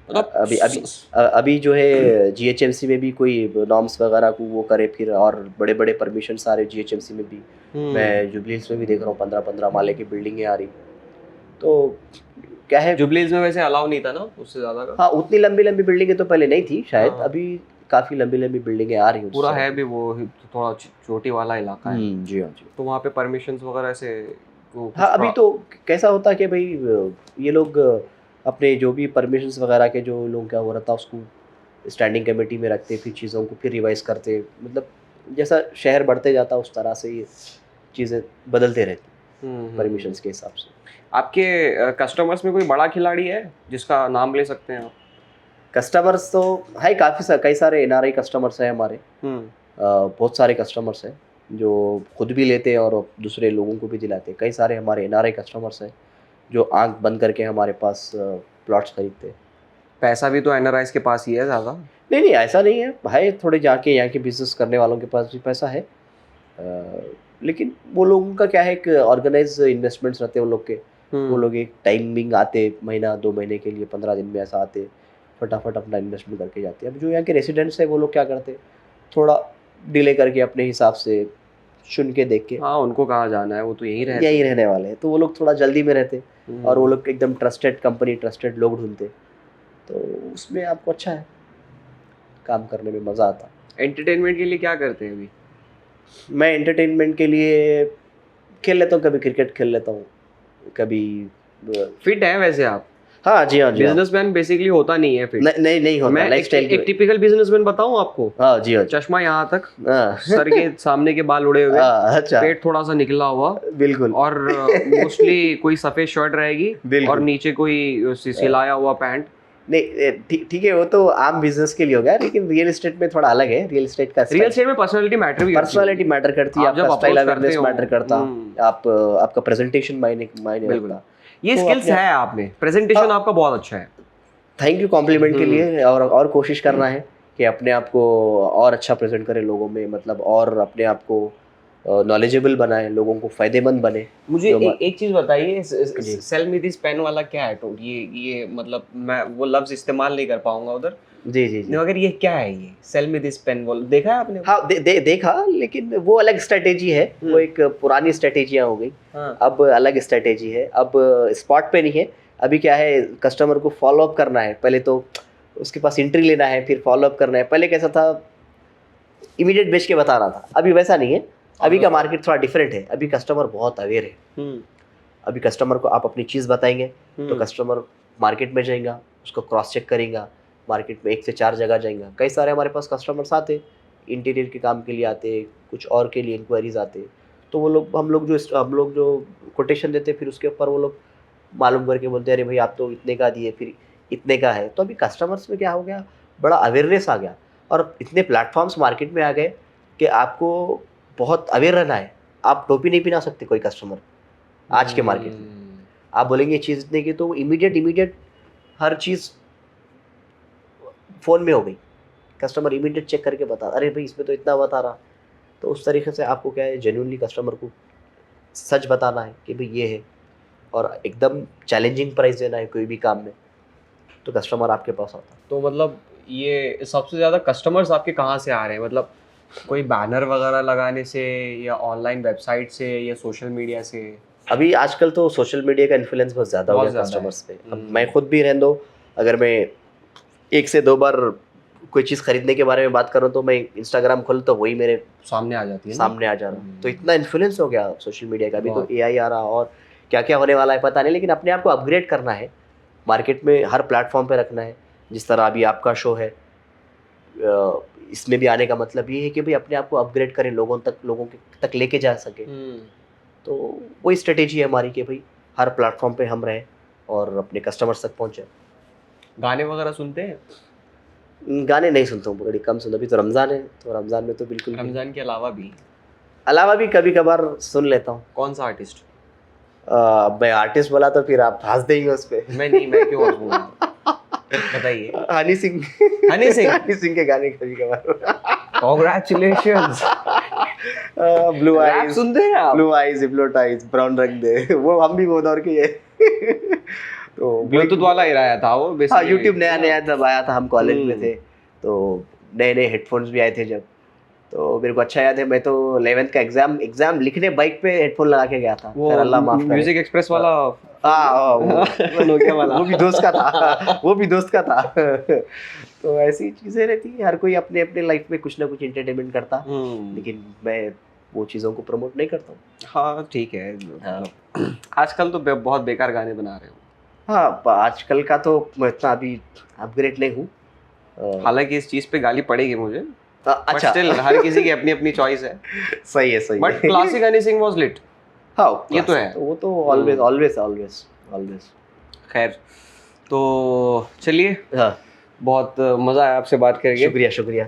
Speaker 1: मतलब
Speaker 2: अभी जो है जीएचएमसी में भी कोई नॉर्म्स वगैरह को वो करे, फिर और बड़े बड़े परमिशन सारे जीएचएमसी में भी। मैं जुबली हिल्स में भी देख रहा हूँ 15-15 माले की बिल्डिंगें आ रही। तो क्या है,
Speaker 1: जुबली हिल्स में वैसे अलाउ नहीं था ना उससे ज्यादा का।
Speaker 2: हाँ, उतनी लंबी लंबी बिल्डिंगें तो पहले नहीं थी शायद।
Speaker 1: हाँ।
Speaker 2: अभी काफ़ी लंबी लंबी बिल्डिंगें आ रही हैं।
Speaker 1: पूरा है भी वो थोड़ा चोटी वाला इलाका है।
Speaker 2: जी हाँ जी।
Speaker 1: तो वहाँ पे परमिशंस वगैरह से
Speaker 2: हाँ, अभी तो कैसा होता है कि भाई ये लोग अपने जो भी परमिशंस वगैरह के जो लोग क्या हो रहा था उसको स्टैंडिंग कमेटी में रखते, फिर चीज़ों को फिर रिवाइज करते। मतलब जैसा शहर बढ़ते जाता उस तरह से ये चीज़ें बदलते रहती परमिशंस के हिसाब से।
Speaker 1: आपके कस्टमर्स में कोई बड़ा खिलाड़ी है जिसका नाम ले सकते हैं आप?
Speaker 2: कस्टमर्स तो है कई सारे एनआरआई कस्टमर्स हैं हमारे। बहुत सारे कस्टमर्स हैं जो खुद भी लेते हैं और दूसरे लोगों को भी दिलाते हैं। कई सारे हमारे एनआरआई कस्टमर्स हैं जो आंख बंद करके हमारे पास प्लॉट्स खरीदते हैं।
Speaker 1: पैसा भी तो एनआरआईज के पास ही है ज़्यादा?
Speaker 2: नहीं, ऐसा नहीं है भाई, थोड़े जाके यहाँ के बिजनेस करने वालों के पास भी पैसा है। लेकिन वो लोगों का क्या है कि ऑर्गेनाइज इन्वेस्टमेंट्स रहते हैं वो लोग के। वो लोग एक टाइमिंग आते, महीना 2 महीने के लिए, 15 दिन में ऐसा आते, फटाफट अपना इन्वेस्टमेंट करके जाते हैं। अब जो यहाँ के रेसिडेंट्स हैं वो लोग क्या करते हैं, थोड़ा डिले करके अपने हिसाब से चुन के देख के।
Speaker 1: हाँ, उनको कहाँ जाना है, वो तो यही
Speaker 2: रहने वाले हैं, तो वो लोग थोड़ा जल्दी में रहते और वो लोग एकदम ट्रस्टेड कंपनी, ट्रस्टेड लोग ढूंढते, तो उसमें आपको अच्छा है, काम करने में मज़ा आता।
Speaker 1: एंटरटेनमेंट के लिए क्या करते हैं अभी?
Speaker 2: मैं एंटरटेनमेंट के लिए खेल लेता हूँ, कभी क्रिकेट खेल लेता हूँ, कभी।
Speaker 1: फिट है वैसे आप?
Speaker 2: हाँ जी, हाँ जी।
Speaker 1: बिजनेसमैन बेसिकली होता नहीं है फिट।
Speaker 2: नहीं होता।
Speaker 1: मैं एक टिपिकल बिजनेसमैन बताऊं आपको।
Speaker 2: हाँ जी, हाँ।
Speaker 1: चश्मा यहाँ तक, सर के सामने के बाल उड़े हुए,
Speaker 2: अच्छा,
Speaker 1: पेट थोड़ा सा निकला हुआ,
Speaker 2: बिल्कुल,
Speaker 1: और मोस्टली कोई सफेद शर्ट रहेगी और नीचे कोई सिलाया हुआ पैंट।
Speaker 2: नहीं, ठीक है, वो तो आम बिजनेस के लिए हो गया, लेकिन रियल एस्टेट में थोड़ा अलग है। रियल एस्टेट में पर्सनालिटी मैटर करती है, आपका स्टाइल अवेयरनेस मैटर करता, आपका प्रेजेंटेशन मायने रखता।
Speaker 1: ये स्किल्स है आप में, प्रेजेंटेशन आपका बहुत अच्छा है।
Speaker 2: थैंक यू कॉम्प्लीमेंट के लिए। और कोशिश करना है कि अपने आप को और अच्छा प्रेजेंट करें लोगों में, मतलब और अपने आप को नॉलेजेबल बनाए, लोगों को फायदेमंद बने।
Speaker 1: मुझे
Speaker 2: जो
Speaker 1: एक चीज बताइए,
Speaker 2: जी
Speaker 1: सेल मी दिस पेन वाला क्या है? तो ये मतलब मैं वो लफ्ज इस्तेमाल नहीं कर पाऊंगा उधर।
Speaker 2: जी जी जी।
Speaker 1: मगर ये क्या है? ये सेल मी दिस पेन बोल देखा है आपने?
Speaker 2: हाँ देखा, लेकिन वो अलग स्ट्रेटेजी है, वो एक पुरानी स्ट्रेटेजियाँ हो गई।
Speaker 1: हाँ।
Speaker 2: अब अलग स्ट्रेटेजी है, अब स्पॉट पे नहीं है। अभी क्या है, कस्टमर को फॉलो अप करना है, पहले तो उसके पास एंट्री लेना है, फिर फॉलो अप करना है। पहले कैसा था, इमीडिएट बेच के बता रहा था, अभी वैसा नहीं है। अभी का मार्केट थोड़ा डिफरेंट है, अभी कस्टमर बहुत अवेयर है। अभी कस्टमर को आप अपनी चीज़ बताएंगे तो कस्टमर मार्केट में जाएगा, उसको क्रॉस चेक करेगा, मार्केट में 1 से 4 जगह जाएगा। कई सारे हमारे पास कस्टमर्स आते, इंटीरियर के काम के लिए आते, कुछ और के लिए इंक्वायरीज आते, तो वो लोग हम लोग जो कोटेशन देते, फिर उसके ऊपर वो लोग मालूम करके बोलते हैं, अरे भाई आप तो इतने का दिए, फिर इतने का है। तो अभी कस्टमर्स में क्या हो गया, बड़ा अवेयरनेस आ गया, और इतने प्लेटफॉर्म्स मार्केट में आ गए कि आपको बहुत अवेयर रहना है। आप टोपी नहीं पहना सकते कोई कस्टमर आज के मार्केट में। आप बोलेंगे ये चीज़ इतने की, तो इमीडिएट हर चीज़ फ़ोन में हो गई, कस्टमर इमीडिएट चेक करके बता, अरे भाई इसमें तो इतना बता रहा। तो उस तरीके से आपको क्या है, जेन्युइनली कस्टमर को सच बताना है कि भाई ये है, और एकदम चैलेंजिंग प्राइस देना है कोई भी काम में, तो कस्टमर आपके पास आता है।
Speaker 1: तो मतलब ये सबसे ज़्यादा कस्टमर्स आपके कहाँ से आ रहे हैं? मतलब कोई बैनर वगैरह लगाने से, या ऑनलाइन वेबसाइट से, या सोशल मीडिया से?
Speaker 2: अभी आजकल तो सोशल मीडिया का इन्फ्लुएंस बहुत ज़्यादा हो
Speaker 1: बहुत
Speaker 2: गया
Speaker 1: ज़्यादा
Speaker 2: कस्टमर्स पे। अब
Speaker 1: हम्म।
Speaker 2: मैं खुद भी रहने दो, अगर मैं 1 से 2 बार कोई चीज़ खरीदने के बारे में बात करूँ, तो मैं इंस्टाग्राम खोलूँ तो वही मेरे
Speaker 1: सामने आ जाती है ना?
Speaker 2: सामने आ जा रहा। तो इतना इन्फ्लुएंस हो गया सोशल मीडिया का। अभी तो
Speaker 1: बहुत।
Speaker 2: एआई आ रहा, और क्या क्या होने वाला है पता नहीं, लेकिन अपने आप को अपग्रेड करना है, मार्केट में हर प्लेटफॉर्म पे रखना है। जिस तरह अभी आपका शो है, इसमें भी आने का मतलब ये है कि भाई अपने आप को अपग्रेड करें, लोगों के तक लेके जा सके। तो वही स्ट्रेटेजी है हमारी कि भाई हर प्लेटफॉर्म पे हम रहें और अपने कस्टमर्स तक पहुँचे।
Speaker 1: गाने वगैरह सुनते हैं?
Speaker 2: गाने नहीं सुनता हूँ, बड़ी कम सुनता। अभी तो रमज़ान है, तो रमज़ान में तो बिल्कुल भी।
Speaker 1: रमज़ान के
Speaker 2: अलावा भी कभी कभार सुन लेता हूँ।
Speaker 1: कौन सा आर्टिस्ट?
Speaker 2: मैं आर्टिस्ट बोला तो फिर आप हंस देंगे उस पे।
Speaker 1: मैं क्यों हंसूंगा? बताइए।
Speaker 2: हनी सिंह।
Speaker 1: हनी सिंह?
Speaker 2: हनी सिंह के गाने कभी कभार।
Speaker 1: कॉन्ग्रेचुलेशंस।
Speaker 2: ब्लू
Speaker 1: रैप
Speaker 2: आईज,
Speaker 1: सुनते हैं आप?
Speaker 2: ब्लू आईज, हिप्नोटाइज, ब्राउन रख दे, वो हम भी वो दौर के ये। तो
Speaker 1: ब्लूटूथ वाला ही रहा था वो
Speaker 2: हाँ,
Speaker 1: बेसिकली।
Speaker 2: यूट्यूब नया तब आया था, हम कॉलेज में थे, तो नए हेडफोन्स भी आए थे जब। तो मेरे को अच्छा याद है, मैं तो 11th का एग्जाम लिखने बाइक पे हेडफोन लगा के गया था।
Speaker 1: वो
Speaker 2: फिर अल्लाह माफ करे।
Speaker 1: म्यूजिक एक्सप्रेस वाला।
Speaker 2: हाँ,
Speaker 1: वो नोकिया वाला।
Speaker 2: वो भी दोस्त का था, वो भी दोस्त का था। तो ऐसी चीज़ें रहती हैं, हर कोई अपने अपने लाइफ में कुछ ना कुछ एंटरटेनमेंट करता, लेकिन मैं वो चीज़ों को प्रमोट नहीं करता हूँ।
Speaker 1: हाँ ठीक है।
Speaker 2: हाँ।
Speaker 1: आजकल तो बहुत बेकार गाने बना रहे हो।
Speaker 2: हाँ, आजकल का तो मैं इतना अभी अपग्रेड नहीं हूँ।
Speaker 1: हालांकि इस चीज पे गाली पड़ेगी मुझे,
Speaker 2: अच्छा,
Speaker 1: स्टिल हर किसी की अपनी अपनी चॉइस है।
Speaker 2: सही है।
Speaker 1: But classic Honey Singh was lit.
Speaker 2: हाँ,
Speaker 1: ये तो है।
Speaker 2: वो तो ऑलवेज।
Speaker 1: खैर, तो चलिए,
Speaker 2: हाँ,
Speaker 1: बहुत मजा आया आपसे बात करके।
Speaker 2: शुक्रिया।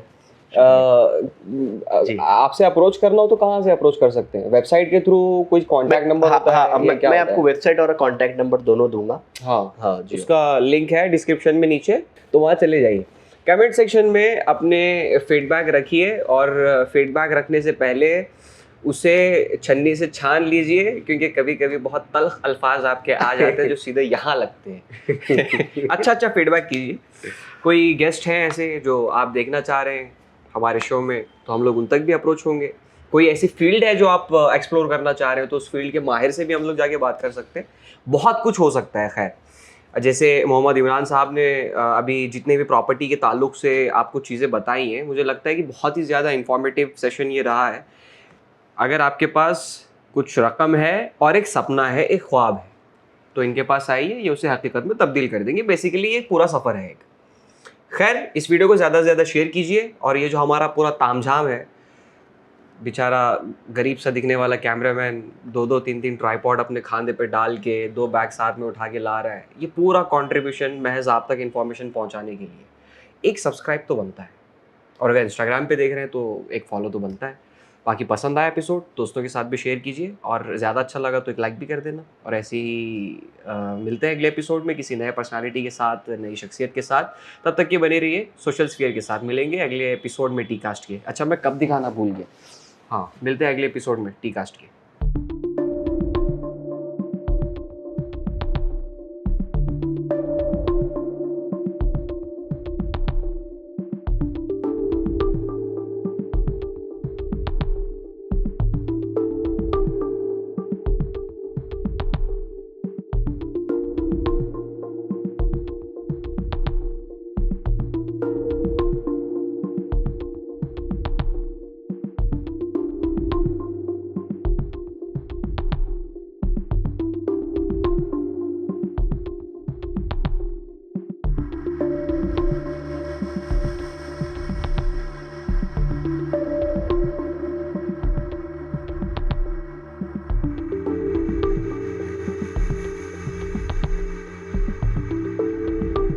Speaker 1: आपसे अप्रोच करना हो तो कहाँ से अप्रोच कर सकते हैं? वेबसाइट के थ्रू कोई कांटेक्ट नंबर होता है?
Speaker 2: मैं आपको वेबसाइट और कांटेक्ट नंबर दोनों दूंगा।
Speaker 1: हाँ
Speaker 2: जी,
Speaker 1: उसका लिंक है डिस्क्रिप्शन में नीचे, तो वहाँ चले जाइए। कमेंट सेक्शन में अपने फीडबैक रखिए, और फीडबैक रखने से पहले उसे छन्नी से छान लीजिए, क्योंकि कभी कभी बहुत तल्ख अल्फाज आपके आ जाते हैं जो सीधे यहाँ लगते हैं। अच्छा फीडबैक कीजिए। कोई गेस्ट हैं ऐसे जो आप देखना चाह रहे हैं हमारे शो में, तो हम लोग उन तक भी अप्रोच होंगे। कोई ऐसी फील्ड है जो आप एक्सप्लोर करना चाह रहे हो, तो उस फील्ड के माहिर से भी हम लोग जाके बात कर सकते हैं। बहुत कुछ हो सकता है। खैर, जैसे मोहम्मद इमरान साहब ने अभी जितने भी प्रॉपर्टी के ताल्लुक से आपको चीज़ें बताई हैं, मुझे लगता है कि बहुत ही ज़्यादा इंफॉर्मेटिव सेशन ये रहा है। अगर आपके पास कुछ रकम है और एक सपना है, एक ख्वाब है, तो इनके पास आइए, ये उसे हकीकत में तब्दील कर देंगे। बेसिकली ये पूरा सफ़र है एक। खैर, इस वीडियो को ज़्यादा से ज़्यादा शेयर कीजिए, और ये जो हमारा पूरा तामझाम है, बेचारा गरीब सा दिखने वाला कैमरामैन 2-2 3-3 ट्राइपॉड अपने खांदे पे डाल के 2 बैग साथ में उठा के ला रहा है, ये पूरा कंट्रीब्यूशन महज आप तक इन्फॉर्मेशन पहुंचाने के लिए। एक सब्सक्राइब तो बनता है, और अगर इंस्टाग्राम पे देख रहे हैं तो एक फॉलो तो बनता है। बाकी पसंद आया एपिसोड, दोस्तों के साथ भी शेयर कीजिए, और ज़्यादा अच्छा लगा तो एक लाइक भी कर देना। और ऐसे ही मिलते हैं अगले एपिसोड में किसी नए पर्सनालिटी के साथ, नई शख्सियत के साथ। तब तक के बने रहिए सोशल स्फीयर के साथ। मिलेंगे अगले एपिसोड में टी कास्ट के। अच्छा, मैं कब दिखाना भूल गया, हाँ, मिलते हैं अगले एपिसोड में टी कास्ट के।